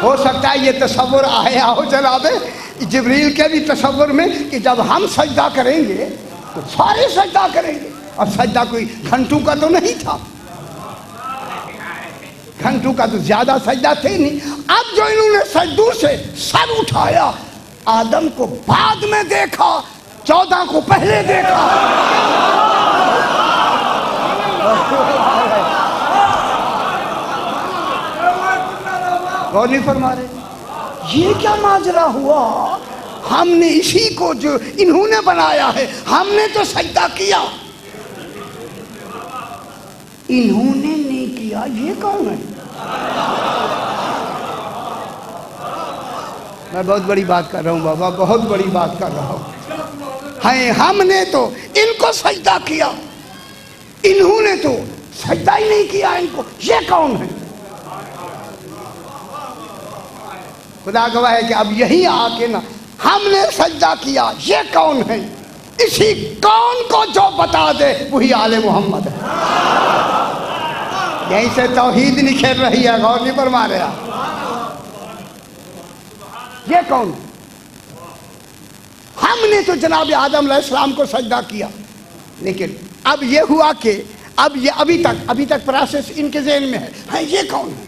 ہو سکتا ہے یہ تصور آیا ہو جناب جبریل کے بھی تصور میں کہ جب ہم سجدہ کریں گے تو سارے سجدہ کریں گے. اب سجدہ کوئی گھنٹوں کا تو نہیں تھا، گھنٹوں کا تو زیادہ سجدہ تھے نہیں. اب جو انہوں نے سجدوں سے سر اٹھایا، آدم کو بعد میں دیکھا، 14 کو پہلے دیکھا. غور نہیں فرما رہے؟ یہ کیا ماجرا ہوا؟ ہم نے اسی کو جو انہوں نے بنایا ہے ہم نے تو سجدہ کیا، انہوں نے نہیں کیا. یہ کون ہے؟ میں بہت بڑی بات کر رہا ہوں بابا، بہت بڑی بات کر رہا ہوں. ہم نے تو ان کو سجدہ کیا، انہوں نے تو سجدہ ہی نہیں کیا ان کو. یہ کون ہے؟ خدا گواہ ہے کہ اب یہی آ کے نا ہم نے سجدہ کیا، یہ کون ہے؟ اسی کون کو جو بتا دے وہی آل محمد ہے. یہیں سے توحید نکھر رہی ہے. غور نہیں فرما رہے آپ؟ یہ کون؟ ہم نے تو جناب آدم علیہ السلام کو سجدہ کیا، لیکن اب یہ ہوا کہ اب یہ ابھی تک پروسیس ان کے ذہن میں ہے یہ کون ہے؟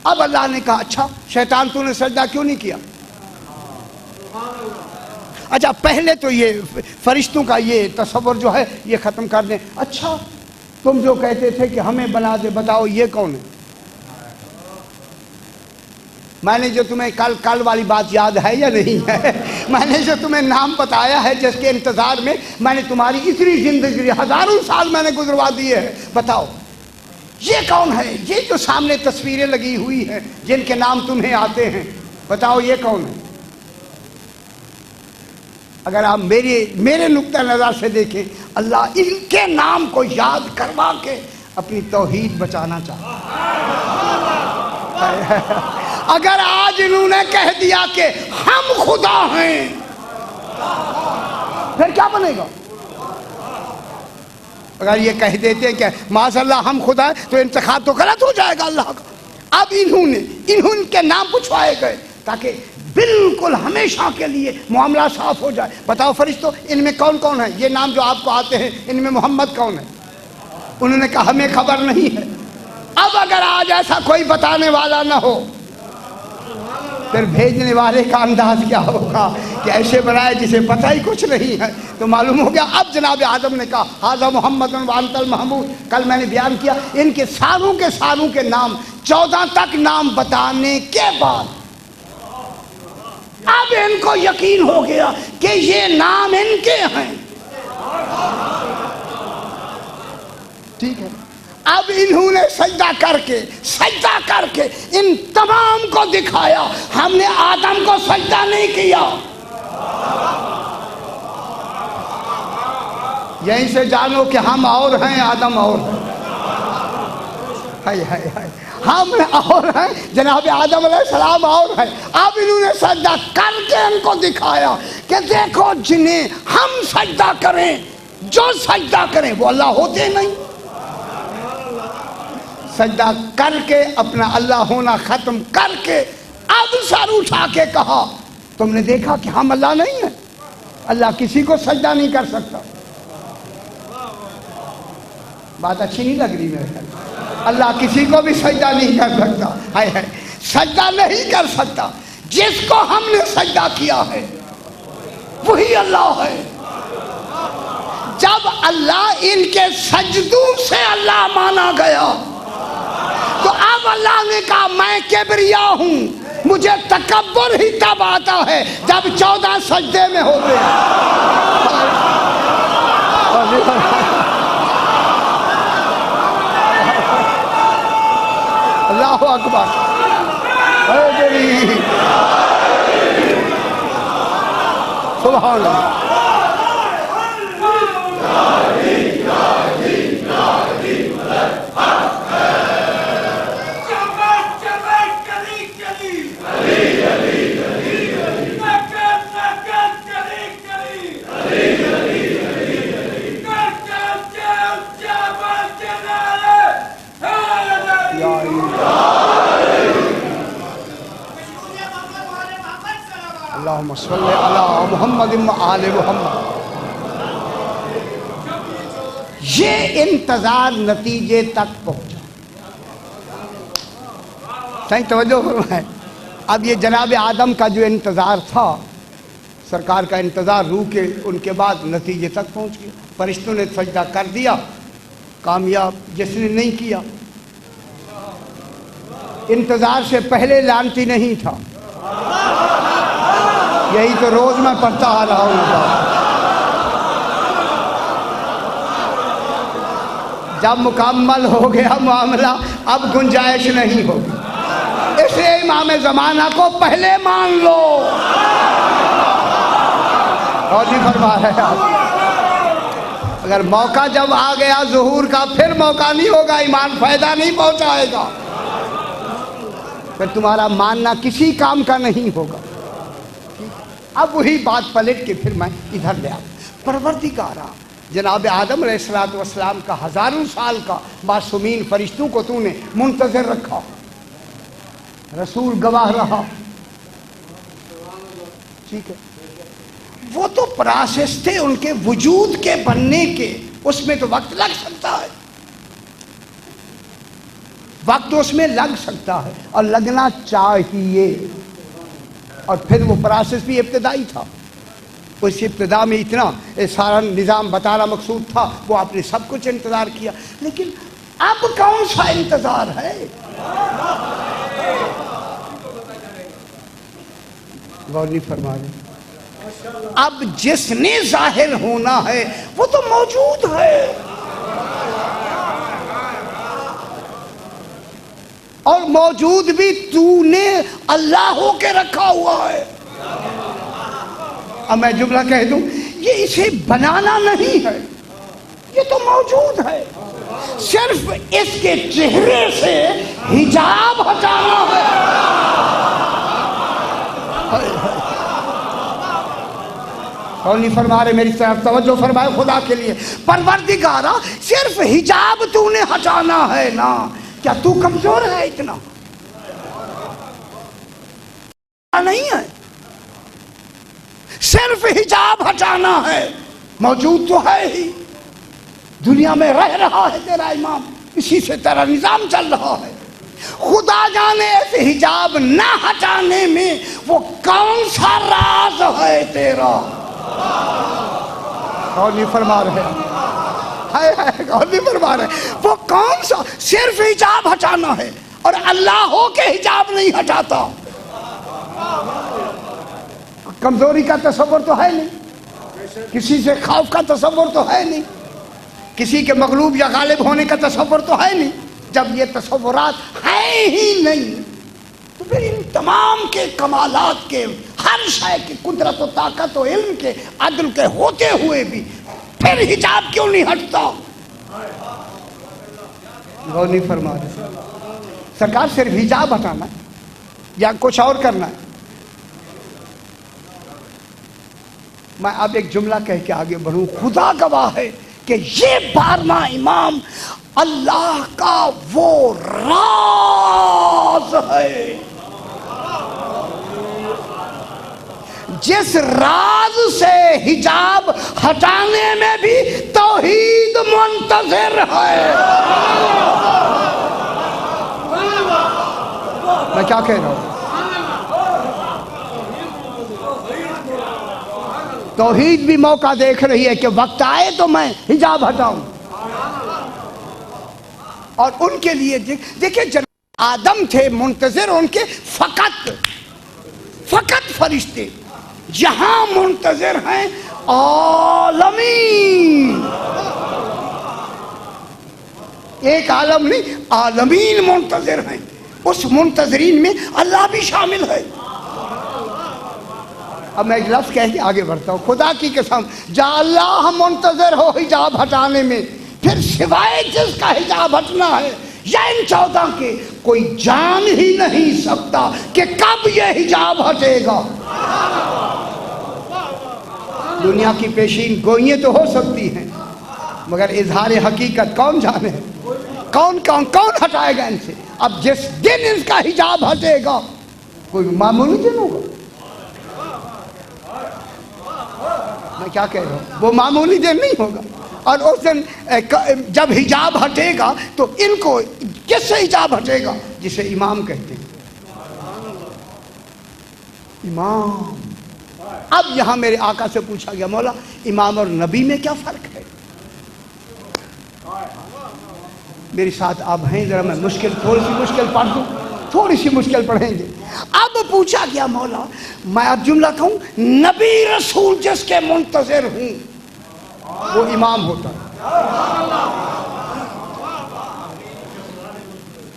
اب اللہ نے کہا اچھا شیطان تو نے سجدہ کیوں نہیں کیا؟ اچھا پہلے تو یہ فرشتوں کا یہ تصور جو ہے یہ ختم کر دیں. اچھا تم جو کہتے تھے کہ ہمیں بنا دے، بتاؤ یہ کون ہے؟ میں نے جو تمہیں کل والی بات یاد ہے یا نہیں ہے؟ میں نے جو تمہیں نام بتایا ہے جس کے انتظار میں میں نے تمہاری اتنی زندگی ہزاروں سال میں نے گزروا دیے ہیں، بتاؤ یہ کون ہے؟ یہ جو سامنے تصویریں لگی ہوئی ہیں جن کے نام تمہیں آتے ہیں، بتاؤ یہ کون ہے؟ اگر آپ میرے نقطہ نظر سے دیکھیں، اللہ ان کے نام کو یاد کروا کے اپنی توحید بچانا چاہتا. اگر آج انہوں نے کہہ دیا کہ ہم خدا ہیں، پھر کیا بنے گا؟ اگر یہ کہہ دیتے ہیں کہ معاذ اللہ ہم خدا ہیں تو انتخاب تو غلط ہو جائے گا اللہ کا. اب انہوں کے نام پوچھوائے گئے تاکہ بالکل ہمیشہ کے لیے معاملہ صاف ہو جائے. بتاؤ فرشتوں ان میں کون کون ہے؟ یہ نام جو آپ کو آتے ہیں ان میں محمد کون ہے؟ انہوں نے کہا ہمیں خبر نہیں ہے. اب اگر آج ایسا کوئی بتانے والا نہ ہو پھر بھیجنے والے کا انداز کیا ہوگا کہ ایسے بنائے جسے پتہ ہی کچھ نہیں ہے. تو معلوم ہو گیا. اب جناب آدم نے کہا ھذا محمد وانت المحمود. کل میں نے بیان کیا ان کے ساروں کے نام 14 تک نام بتانے کے بعد اب ان کو یقین ہو گیا کہ یہ نام ان کے ہیں. ٹھیک ہے. اب انہوں نے سجدہ کر کے ان تمام کو دکھایا ہم نے آدم کو سجدہ نہیں کیا. یہیں سے جانو کہ ہم اور ہیں آدم اور ہیں. ہم اور ہیں جناب آدم علیہ السلام اور ہیں. اب انہوں نے سجدہ کر کے ان کو دکھایا کہ دیکھو جنہیں ہم سجدہ کریں، جو سجدہ کریں وہ اللہ ہوتے نہیں. سجدہ کر کے اپنا اللہ ہونا ختم کر کے اب سر اٹھا کے کہا تم نے دیکھا کہ ہم اللہ نہیں ہیں. اللہ کسی کو سجدہ نہیں کر سکتا. بات اچھی نہیں لگ رہی میرے خیال. اللہ کسی کو بھی سجدہ نہیں کر سکتا. سجدہ نہیں کر سکتا. جس کو ہم نے سجدہ کیا ہے وہی اللہ ہے. جب اللہ ان کے سجدوں سے اللہ مانا گیا تو اب اللہ نے کہا میں کبریا ہوں. مجھے تکبر ہی تب آتا ہے جب 14 سجدے میں ہوتے ہیں. اللہ اکبر. سبحان اللہ. اللہم صلی علی محمد و آل محمد. یہ انتظار نتیجے تک پہنچا. صحیح توجہ فرمائیں. اب یہ جناب آدم کا جو انتظار تھا، سرکار کا انتظار روح کے ان کے بعد نتیجے تک پہنچ گیا. فرشتوں نے سجدہ کر دیا، کامیاب. جس نے نہیں کیا انتظار سے پہلے لعنتی نہیں تھا. یہی تو روز میں پڑھتا آ رہا ہوں. جب مکمل ہو گیا معاملہ اب گنجائش نہیں ہوگی. اس لیے امام زمانہ کو پہلے مان لو. اور نہیں فرما رہے آپ. اگر موقع جب آ گیا ظہور کا پھر موقع نہیں ہوگا. ایمان فائدہ نہیں پہنچائے گا. پھر تمہارا ماننا کسی کام کا نہیں ہوگا. اب وہی بات پلٹ کے پھر میں ادھر لے آؤں. پروردگارا جناب آدم علیہ السلام کا ہزاروں سال کا معصومین فرشتوں کو تو نے منتظر رکھا. رسول گواہ رہا. ٹھیک ہے. وہ تو پروسیس تھے ان کے وجود کے بننے کے. اس میں تو وقت لگ سکتا ہے. وقت اس میں لگ سکتا ہے اور لگنا چاہیے، اور پھر وہ پروسیس بھی ابتدائی تھا، اس ابتدا میں اتنا سارا نظام بتانا مقصود تھا، وہ آپ نے سب کچھ انتظار کیا، لیکن اب کون سا انتظار ہے؟ غور نہیں فرما رہے۔ اب جس نے ظاہر ہونا ہے وہ تو موجود ہے، اور موجود بھی تو نے اللہ ہو کے رکھا ہوا ہے۔ اب میں جملہ کہہ دوں، یہ اسے بنانا نہیں ہے، یہ تو موجود ہے، صرف اس کے چہرے سے حجاب ہٹانا ہے۔ کون نہیں فرما رہے؟ میری طرف توجہ فرمائے خدا کے لیے۔ پروردگارا صرف حجاب تو نے ہٹانا ہے نا، کیا تو کمزور ہے اتنا؟ نہیں ہے، صرف حجاب ہٹانا ہے، موجود تو ہے ہی، دنیا میں رہ رہا ہے تیرا امام، اسی سے تیرا نظام چل رہا ہے۔ خدا جانے اس حجاب نہ ہٹانے میں وہ کون سا راز ہے تیرا؟ کون نہیں فرما رہے؟ کون نہیں فرما رہے؟ وہ کون سا؟ صرف حجاب ہٹانا ہے، اور اللہ ہو کے حجاب نہیں ہٹاتا۔ کمزوری کا تصور تو ہے نہیں، کسی سے خوف کا تصور تو ہے نہیں، کسی کے مغلوب یا غالب ہونے کا تصور تو ہے نہیں۔ جب یہ تصورات ہیں ہی نہیں تو پھر ان تمام کے کمالات کے، ہر شے کی قدرت و طاقت و علم کے، عدل کے ہوتے ہوئے بھی پھر حجاب کیوں نہیں ہٹتا؟ غور نہیں فرما رہے؟ سرکار صرف حجاب ہٹانا ہے یا کچھ اور کرنا ہے؟ میں اب ایک جملہ کہہ کے آگے بڑھوں۔ خدا گواہ ہے کہ یہ 12واں امام اللہ کا وہ راز ہے جس راز سے حجاب ہٹانے میں بھی توحید منتظر ہے۔ میں کیا کہہ رہا ہوں؟ توحید بھی موقع دیکھ رہی ہے کہ وقت آئے تو میں حجاب ہٹاؤں، اور ان کے لیے دیکھیں جناب آدم تھے منتظر ان کے فقط فرشتے، یہاں منتظر ہیں عالمین، ایک عالم نہیں، عالمین منتظر ہیں۔ اس منتظرین میں اللہ بھی شامل ہے۔ اب میں ایک لفظ کہہ کے آگے بڑھتا ہوں، خدا کی قسم، جا اللہ منتظر ہو حجاب ہٹانے میں، پھر سوائے جس کا حجاب ہٹنا ہے یا ان 14 کے کوئی جان ہی نہیں سکتا کہ کب یہ حجاب ہٹے گا۔ دنیا کی پیشین گوئیاں تو ہو سکتی ہیں، مگر اظہار حقیقت کون جانے؟ کون ہٹائے گا ان سے؟ اب جس دن ان کا حجاب ہٹے گا، کوئی معمولی دن ہوگا؟ میں کیا کہہ رہا ہوں؟ وہ معمولی دن نہیں ہوگا، اور اس دن جب حجاب ہٹے گا تو ان کو کس سے حجاب ہٹے گا؟ جسے امام کہتے ہیں، امام۔ اب یہاں میرے آقا سے پوچھا گیا، مولا امام اور نبی میں کیا فرق ہے؟ میری ساتھ آپ ہیں، ذرا میں تھوڑی سی مشکل پڑھ دوں، تھوڑی سی مشکل پڑھیں گے۔ اب پوچھا گیا، مولا میں اب جملہ کہوں، نبی رسول جس کے منتظر ہوں وہ امام ہوتا ہے۔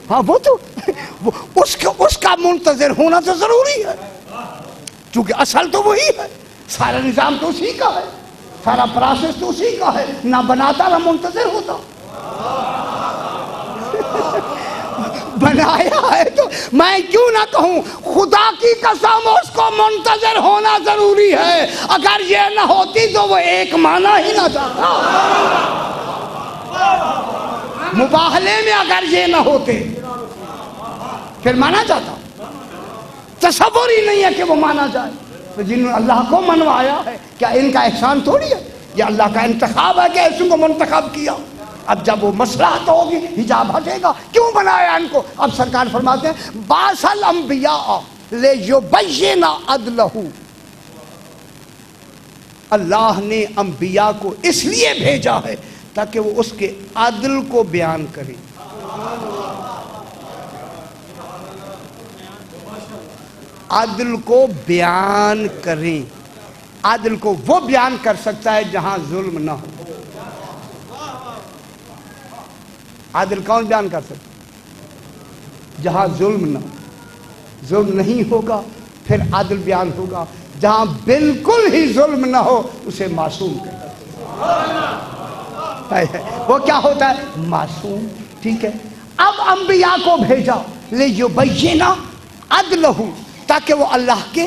ہاں وہ تو اس کا منتظر ہونا تو ضروری ہے، کیونکہ اصل تو وہی ہے، سارا نظام تو اسی کا ہے، سارا پروسیس تو اسی کا ہے، نہ بناتا نہ منتظر ہوتا۔ بنایا ہے تو میں کیوں نہ کہوں، خدا کی قسم اس کو منتظر ہونا ضروری ہے، اگر یہ نہ ہوتی تو وہ ایک مانا ہی نہ جاتا۔ مباہلے میں اگر یہ نہ ہوتے پھر مانا جاتا، تصور ہی نہیں ہے کہ وہ مانا جائے۔ تو جنہوں نے اللہ کو منوایا ہے، کیا ان کا احسان تھوڑی ہے؟ یہ اللہ کا انتخاب ہے کہ ایسوں کو منتخب کیا۔ اب جب وہ مصلحت ہوگی حجاب ہٹے گا، کیوں بنایا ان کو؟ اب سرکار فرماتے ہیں بعث الانبیاء لیبین عدلہ، اللہ نے انبیاء کو اس لیے بھیجا ہے تاکہ وہ اس کے عدل کو بیان کرے۔ عدل کو بیان کریں۔ عدل کو وہ بیان کر سکتا ہے جہاں ظلم نہ ہو۔ عدل کون بیان کر سکتا ہے؟ جہاں ظلم نہ ہو۔ ظلم نہیں ہوگا پھر عدل بیان ہوگا، جہاں بالکل ہی ظلم نہ ہو اسے معصوم کہتے ہیں۔ وہ کیا ہوتا ہے؟ معصوم۔ ٹھیک ہے، اب انبیاء کو بھیجا لیبین عدلہ، تاکہ وہ اللہ کے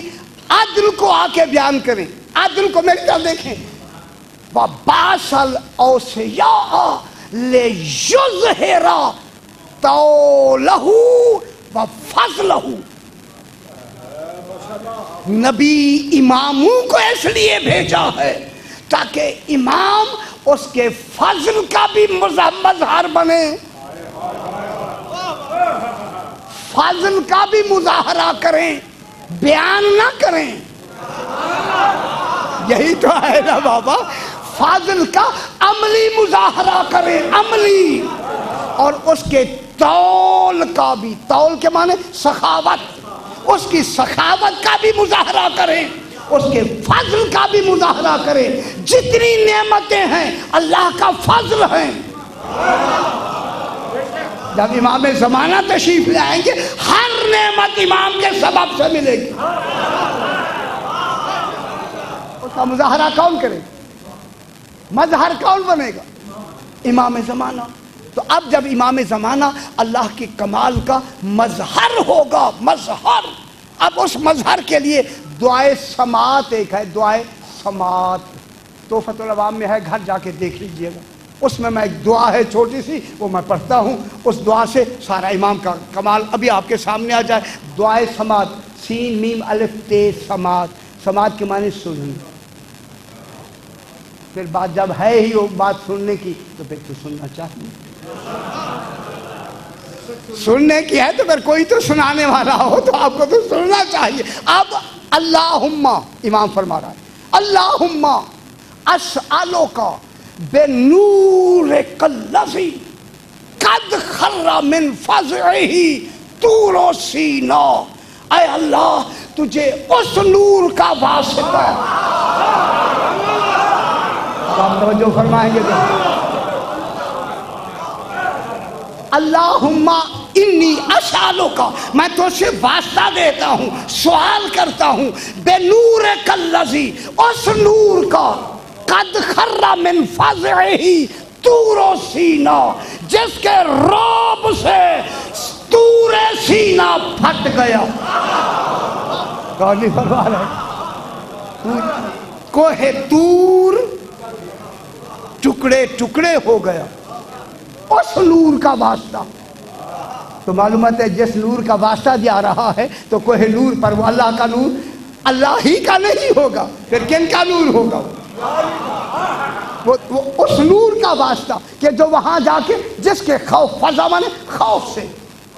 عدل کو آ کے بیان کریں۔ عدل کو میری طرف دیکھیں، وَبَعْثَ الْأَوْصِيَاءَ لِيُظْهِرَ طَوْلَهُ وَفَضْلَهُ۔ نبی اماموں کو اس لیے بھیجا ہے تاکہ امام اس کے فضل کا بھی مظہر بنے، فضل کا بھی مظاہرہ کریں، بیان نہ کریں۔ یہی تو ہے نا بابا، فضل کا عملی مظاہرہ کریں، عملی، اور اس کے طول کا بھی، طول کے معنی سخاوت، اس کی سخاوت کا بھی مظاہرہ کریں، اس کے فضل کا بھی مظاہرہ کریں۔ جتنی نعمتیں ہیں اللہ کا فضل ہیں۔ جب امام زمانہ تشریف لے آئیں گے ہر نعمت امام کے سبب سے ملے گی۔ اس کا مظاہرہ کون کرے گا؟ مظہر کون بنے گا؟ امام زمانہ۔ تو اب جب امام زمانہ اللہ کے کمال کا مظہر ہوگا، مظہر، اب اس مظہر کے لیے دعائے سماعت ایک ہے، دعائے سماعت تحفۃ العوام میں ہے، گھر جا کے دیکھ لیجئے گا۔ اس میں ایک دعا ہے چھوٹی سی، وہ میں پڑھتا ہوں، اس دعا سے سارا امام کا کمال ابھی آپ کے سامنے آ جائے۔ دعائے سماعت، سین میم الف تے سماعت، سماعت کے معنی سننا۔ پھر بات جب ہے ہی وہ بات سننے کی تو پھر تو سننا چاہیے، سننے کی ہے تو پھر کوئی تو سنانے والا ہو تو آپ کو تو سننا چاہیے۔ اب اللہم، امام فرما رہا ہے اللہم اسألک بنورک الذی قد خر من فزعہ طور سینا، اے اللہ تجھے اس نور کا واسطہ، آپ توجہ فرمائیں گے تو اللہم انی اسالک، میں تو سے واسطہ دیتا ہوں، سوال کرتا ہوں، بنورک الذی، اس نور کا، قد خر من فزعہ طور سینا، جس کے رعب سے طور سینا پھٹ گیا۔ کون نہیں فرما رہا؟ کوہ طور ٹکڑے ٹکڑے ہو گیا، اس نور کا واسطہ۔ تو معلومات ہے جس نور کا واسطہ دیا رہا ہے تو کوہ نور پر وہ اللہ کا نور اللہ ہی کا نہیں ہوگا، پھر کن کا نور ہوگا؟ وہ اس نور کا واسطہ کہ جو وہاں جا کے جس کے خوف، فضا مانے خوف سے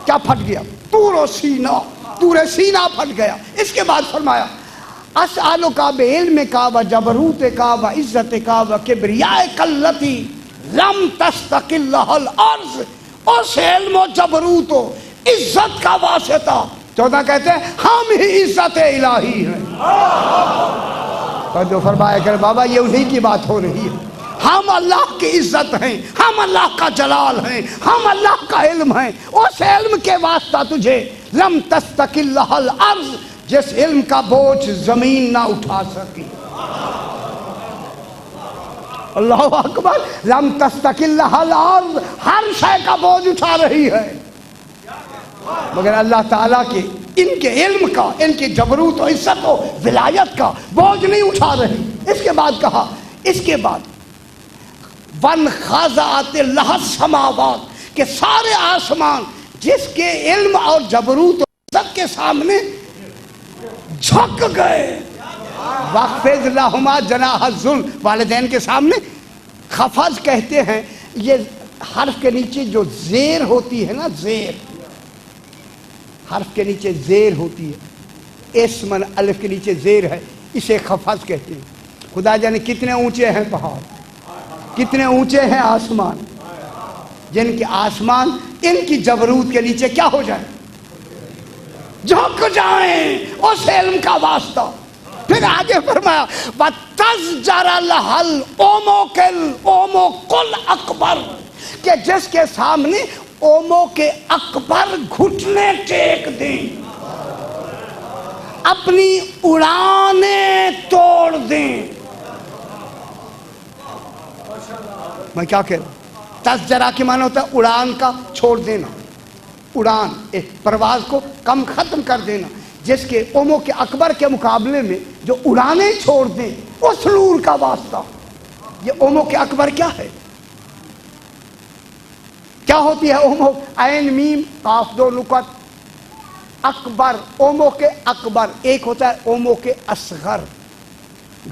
کیا پھٹ گیا؟ طور سینا، طور سینا پھٹ گیا۔ اس کے بعد فرمایا اسألک بعلمک و جبروتک و عزتک و کبریائک التی لم تستقل لها الارض، اس علم و جبروت و عزت کا واسطہ۔ 14 کہتے ہیں ہم ہی عزت الہی ہیں۔ تو جو فرمایا کرے بابا یہ انہی کی بات ہو رہی ہے، ہم اللہ کی عزت ہیں، ہم اللہ کا جلال ہیں، ہم اللہ کا علم ہیں۔ اس علم کے واسطہ تجھے لم تستقل لها الارض، جس علم کا بوجھ زمین نہ اٹھا سکی۔ اللہ اکبر، لم تستقل لها الارض، ہر شے کا بوجھ اٹھا رہی ہے مگر اللہ تعالیٰ کے ان کے علم کا، ان کی جبروت و عزت و ولایت کا بوجھ نہیں اٹھا رہی۔ اس کے بعد کہا، اس کے بعد وَانْخَضَعَتِ لَهَا السَّمَاوَاتُ، کہ سارے آسمان جس کے علم اور جبروت و عزت کے سامنے جھک گئے۔ وَخْفِضْ لَهُمَا جَنَاحَ الذُّلِّ، والدین کے سامنے خفض کہتے ہیں، یہ حرف کے نیچے جو زیر ہوتی ہے نا، زیر، حرف کے نیچے زیر ہوتی ہے، اسمن الف کے نیچے زیر ہے، اسے خفض کہتے ہیں۔ خدا جانے کتنے اونچے ہیں پہاڑ، کتنے اونچے ہیں آسمان، جن کے آسمان ان کی جبروت کے نیچے کیا ہو جائے، جھک جائیں، اس علم کا واسطہ۔ پھر آگے فرمایا وَتَزْجَرَ لَهَا الْأُمُقُ الْأَكْبَرُ، کہ جس کے سامنے اومو کے اکبر گھٹنے ٹیک دیں، اپنی اڑانیں توڑ دیں۔ میں کیا کہہ رہا ہوں؟ تزجرہ کی معنی ہوتا ہے اڑان کا چھوڑ دینا، اڑان ایک پرواز کو کم ختم کر دینا، جس کے اومو کے اکبر کے مقابلے میں جو اڑانیں چھوڑ دیں، اس نور کا واسطہ۔ یہ اومو کے اکبر کیا ہے؟ کیا ہوتی ہے اومو؟ عین میم قاف دو نقط، اکبر، اومو کے اکبر۔ ایک ہوتا ہے اومو کے اصغر۔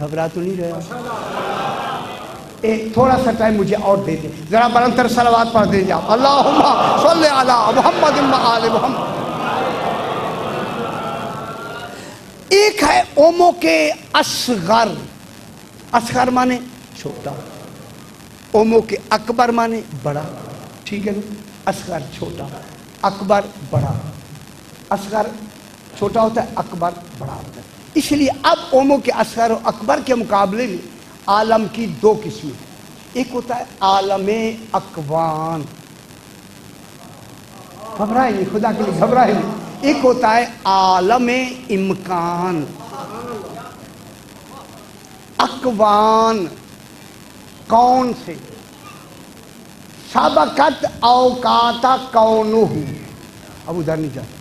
گھبرا تو نہیں رہا؟ ایک تھوڑا سا ٹائم مجھے اور دے دیں، ذرا بلندر صلوات پڑھ دیں جاؤ، اللہم صلی علی محمد و آل محمد۔ ایک ہے اومو کے اصغر، اصغر مانے چھوٹا، اومو کے اکبر مانے بڑا، ٹھیک ہے نا؟ اصغر چھوٹا، اکبر بڑا، اصغر چھوٹا ہوتا ہے، اکبر بڑا ہوتا ہے۔ اس لیے اب اومو کے اصغر و اکبر کے مقابلے میں عالم کی دو قسمیں، ایک ہوتا ہے عالم اکوان، گھبرائیں نہیں، خدا کے لیے گھبرائیں نہیں، ایک ہوتا ہے عالم امکان۔ اکوان کون سے؟ سبقت اوقات کونہ، اب ادھر نہیں جاتا،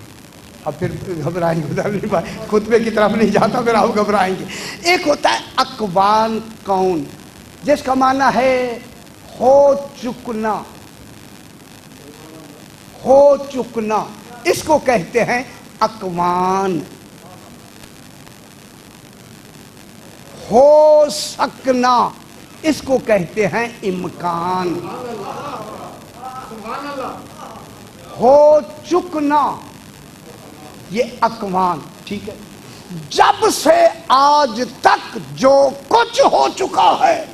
اب پھر گھبرائیں گے، ادھر نہیں پائے، خطبے کی طرف نہیں جاتا، پھر آپ گھبرائیں گے۔ ایک ہوتا ہے اکوان کون، جس کا معنی ہے ہو چکنا، ہو چکنا، اس کو کہتے ہیں اکوان۔ ہو سکنا، اس کو کہتے ہیں امکان۔ ہو چکنا یہ اکوان، ٹھیک ہے؟ جب سے آج تک جو کچھ ہو چکا ہے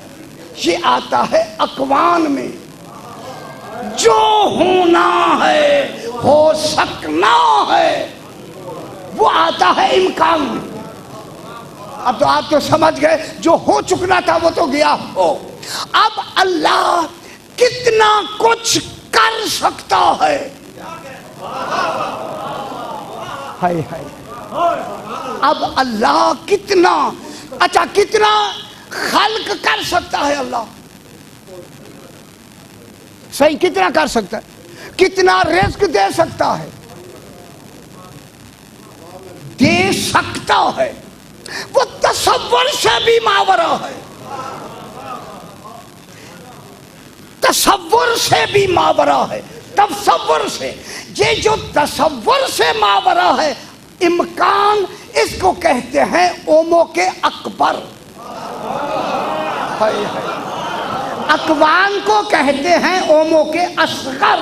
یہ آتا ہے اکوان میں، جو ہونا ہے، ہو سکنا ہے، وہ آتا ہے امکان میں۔ اب تو آپ تو سمجھ گئے، جو ہو چکنا تھا وہ تو گیا ہو۔ اب اللہ کتنا کچھ کر سکتا ہے، ہائے ہائے، اب اللہ کتنا، اچھا کتنا خلق کر سکتا ہے اللہ، صحیح کتنا کر سکتا ہے، کتنا رزق دے سکتا ہے، دے سکتا ہے، وہ تصور سے بھی ماورا ہے، تصور سے بھی ماورا ہے، تصور سے، یہ جو تصور سے ماورا ہے امکان، اس کو کہتے ہیں اومو کے اکبر۔ اکوان کو کہتے ہیں اومو کے اصغر۔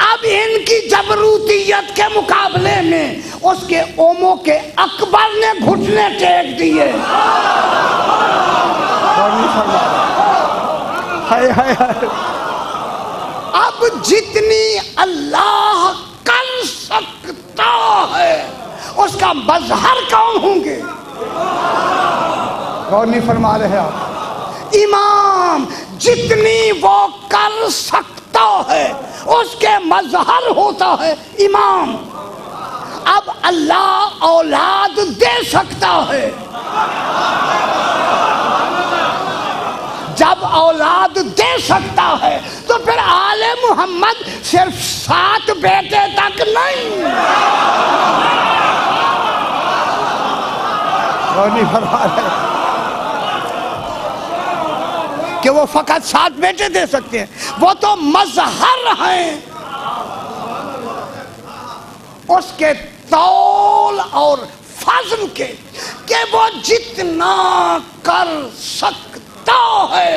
اب ان کی جبروتیت کے مقابلے میں اس کے اومو کے اکبر نے گھٹنے ٹیک دیے۔ اب جتنی اللہ کر سکتا ہے اس کا مظہر کون ہوں گے؟ غور نہیں فرما رہے آپ؟ امام جتنی وہ کر سکتا ہے اس کے مظہر ہوتا ہے امام۔ اب اللہ اولاد دے سکتا ہے، جب اولاد دے سکتا ہے تو پھر آل محمد صرف 7 بیٹے تک نہیں، کہ وہ فقط 7 بیٹے دے سکتے ہیں، وہ تو مظہر ہیں اس کے طول اور فضل کے، کہ وہ جتنا کر سکتا ہے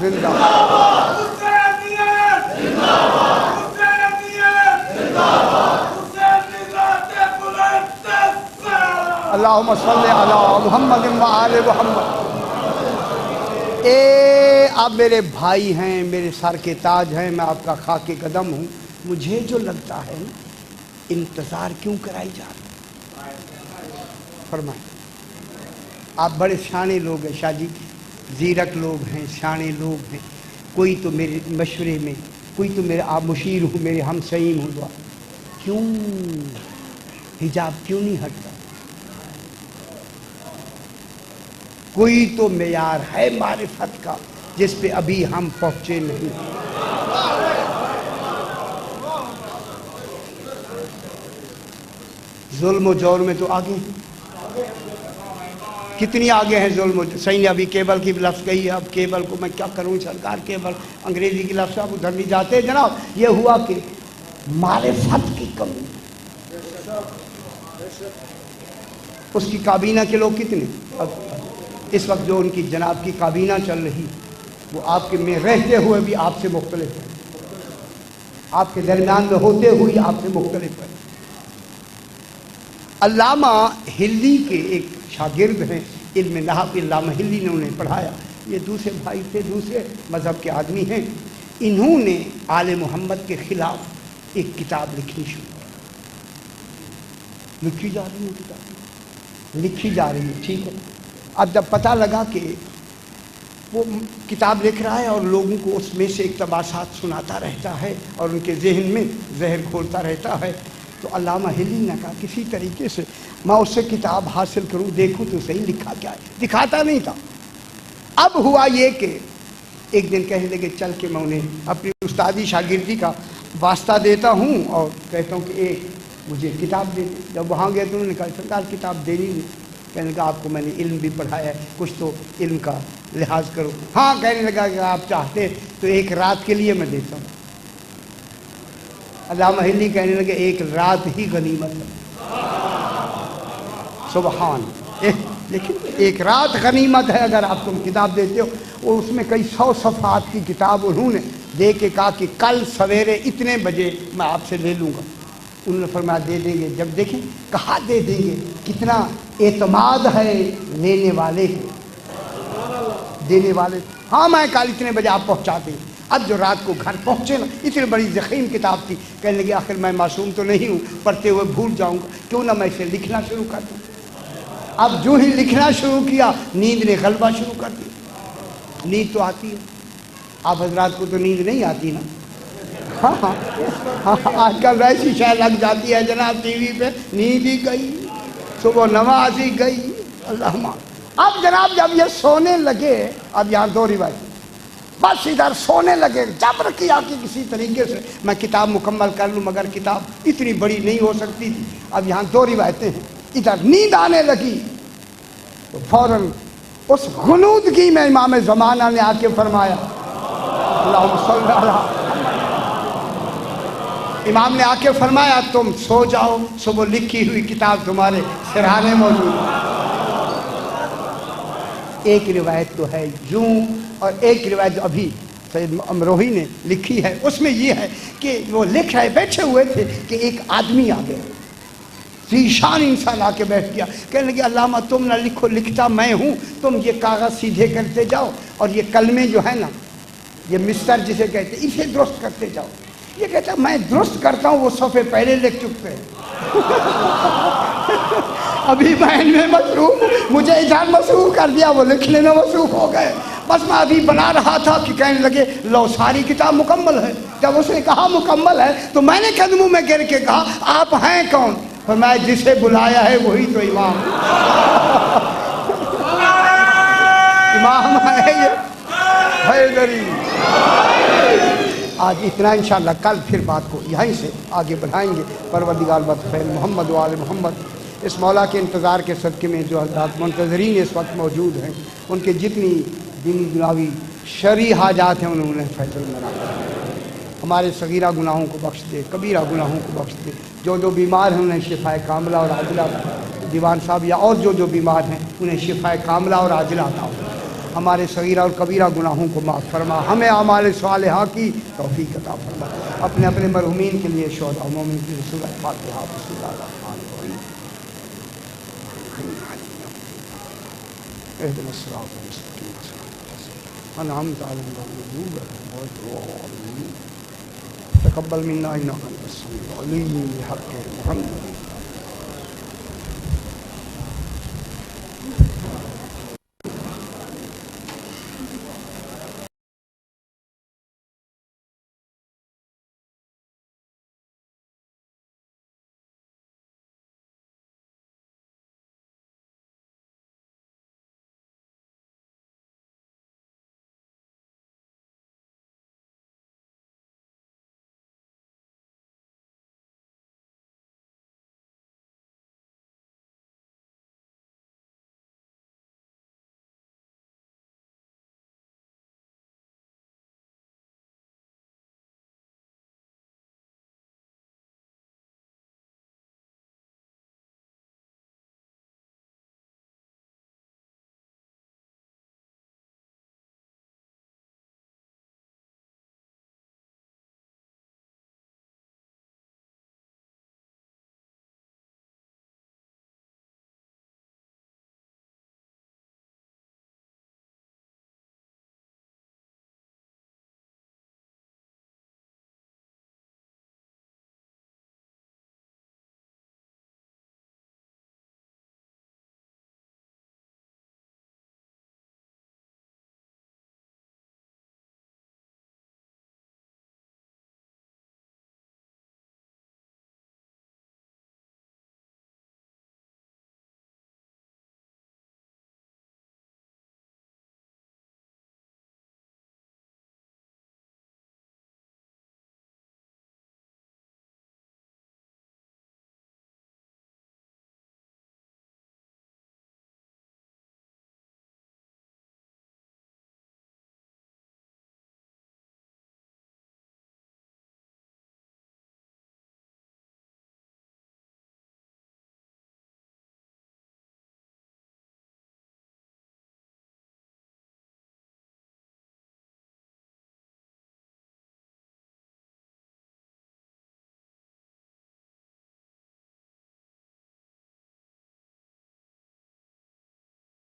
زندہ اللہم صلی علی محمد و آل محمد۔ آپ میرے بھائی ہیں، میرے سر کے تاج ہیں، میں آپ کا خاک قدم ہوں، مجھے جو لگتا ہے انتظار کیوں کرائی جا رہی؟ فرمائیں۔ آپ بڑے سیانے لوگ ہیں شاہ جی، زیرک لوگ ہیں، سیانے لوگ ہیں، کوئی تو میرے مشورے میں، کوئی تو میرے آپ مشیر ہوں، میرے ہم سعیم ہوں، کیوں حجاب کیوں نہیں ہٹتا؟ کوئی تو معیار ہے معرفت کا جس پہ ابھی ہم پہنچے نہیں۔ ظلم و جور میں تو آگے ہیں، کتنی آگے ہیں ظلم و جور۔ صحیح نے ابھی کیبل کی لفظ کہی ہے، اب کیبل کو میں کیا کروں سرکار، کیبل انگریزی کی لفظ اب ادھر نہیں جاتے جناب۔ یہ ہوا کہ معرفت کی کمی، اس کی کابینہ کے لوگ کتنے، اس وقت جو ان کی جناب کی کابینہ چل رہی وہ آپ کے میں رہتے ہوئے بھی آپ سے مختلف ہے، آپ کے درمیان میں ہوتے ہوئے آپ سے مختلف ہے۔ علامہ ہلی کے ایک شاگرد ہیں علم نحو، علامہ ہلی نے انہیں پڑھایا، یہ دوسرے بھائی تھے، دوسرے مذہب کے آدمی ہیں، انہوں نے آل محمد کے خلاف ایک کتاب لکھنی شروع کی، لکھی جا رہی ہے کتاب، لکھی جا رہی ہے، ٹھیک ہے۔ اب جب پتہ لگا کہ وہ کتاب لکھ رہا ہے اور لوگوں کو اس میں سے اقتباسات سناتا رہتا ہے اور ان کے ذہن میں زہر گھولتا رہتا ہے، تو علامہ ہلی نے کہا کسی طریقے سے میں اس سے کتاب حاصل کروں، دیکھوں تو صحیح لکھا کیا ہے، دکھاتا نہیں تھا۔ اب ہوا یہ کہ ایک دن کہنے لگے چل کے میں انہیں اپنی استادی شاگردی کا واسطہ دیتا ہوں اور کہتا ہوں کہ ایک مجھے کتاب دے دیں۔ جب وہاں گئے تو انہوں نے کہا سرکار کتاب دینی نہیں، کہنے لگا آپ کو میں نے علم بھی پڑھایا ہے، کچھ تو علم کا لحاظ کرو۔ ہاں، کہنے لگا کہ آپ چاہتے تو ایک رات کے لیے میں دیتا ہوں۔ علامہ ہلی کہنے لگے ایک رات ہی غنیمت ہے، سبحان، لیکن ایک رات غنیمت ہے اگر آپ تم کتاب دیتے ہو۔ اور اس میں کئی 100 صفحات کی کتاب انہوں نے دے کے کہا کہ کل سویرے اتنے بجے میں آپ سے لے لوں گا۔ انہوں نے فرمایا دے دیں گے۔ جب دیکھیں کہا دے دیں گے، کتنا اعتماد ہے لینے والے کو، دینے والے، ہاں میں کل اتنے بجے آپ پہنچا دیں۔ اب جو رات کو گھر پہنچے نا، اتنی بڑی ضخیم کتاب تھی، کہنے لگے آخر میں معصوم تو نہیں ہوں، پڑھتے ہوئے بھول جاؤں گا، کیوں نہ میں اسے لکھنا شروع کر دوں۔ اب جو ہی لکھنا شروع کیا نیند نے غلبہ شروع کر دیا۔ نیند تو آتی ہے، آپ حضرات کو تو نیند نہیں آتی نا؟ ہاں ہاں، آج کل ایسی شے لگ جاتی ہے جناب ٹی وی پہ، نیند ہی گئی، صبح نماز ہی گئی، اللہ۔ اب جناب جب یہ سونے لگے، اب یہاں دو روایت، بس ادھر سونے لگے، جبر کیا کہ کسی طریقے سے میں کتاب مکمل کر لوں، مگر کتاب اتنی بڑی نہیں ہو سکتی تھی۔ اب یہاں دو روایتیں ہیں، ادھر نیند آنے لگی تو فوراً اس غنودگی میں امام زمانہ نے آ کے فرمایا، اللہم صلی علی، امام نے آ کے فرمایا تم سو جاؤ، صبح لکھی ہوئی کتاب تمہارے سرہانے موجود ہے۔ ایک روایت تو ہے یوں، اور ایک روایت جو ابھی سید امروہی نے لکھی ہے، اس میں یہ ہے کہ وہ لکھ رہے، بیٹھے ہوئے تھے کہ ایک آدمی آ گیا، ذیشان انسان آ کے بیٹھ گیا، کہنے لگے علامہ تم نہ لکھو، لکھتا میں ہوں، تم یہ کاغذ سیدھے کرتے جاؤ اور یہ کلمے جو ہے نا، یہ مستر جسے کہتے ہیں، اسے درست کرتے جاؤ۔ یہ کہتا میں درست کرتا ہوں، وہ صفحے پہلے لکھ چکتے ہیں، ابھی میں ان میں مصروف، مجھے ادھر مصروف کر دیا، وہ لکھنے میں مصروف ہو گئے، بس میں ابھی بنا رہا تھا کہ کہنے لگے لو ساری کتاب مکمل ہے۔ جب اس نے کہا مکمل ہے تو میں نے قدموں میں گر کے کہا آپ ہیں کون؟ فرمایا جسے بلایا ہے وہی تو امام امام ہے یہ حیدری۔ آج اتنا انشاءاللہ، کل پھر بات کو یہیں سے آگے بڑھائیں گے۔ پروردگار بخیر محمد و آل محمد۔ اس مولا کے انتظار کے صدقے میں جو حضرات منتظرین اس وقت موجود ہیں، ان کے جتنی دینی دنیاوی شرعی حاجات ہیں انہوں نے فیصل بنا، ہمارے صغیرہ گناہوں کو بخش دے، کبیرہ گناہوں کو بخش دے، جو بیمار ہیں انہیں شفائے کاملہ اور عاجلہ دیوان صاحب یا اور جو بیمار ہیں انہیں شفا کاملہ اور عاجلہ عطا ہو. ہمارے صغیرہ اور کبیرہ گناہوں کو معاف فرما. ہمیں اعمال صالحہ کی توفیق عطا فرما. اپنے اپنے مرحومین کے لیے شہداء و مومنین کے لیے سورۃ فاتحہ. بسم اللہ الرحمن الرحیم. اهدنا الصراط المستقيم صراط أنعمت عليهم غير المغضوب عليهم. تقبل منا إنك أنت السميع العليم بحق محمد.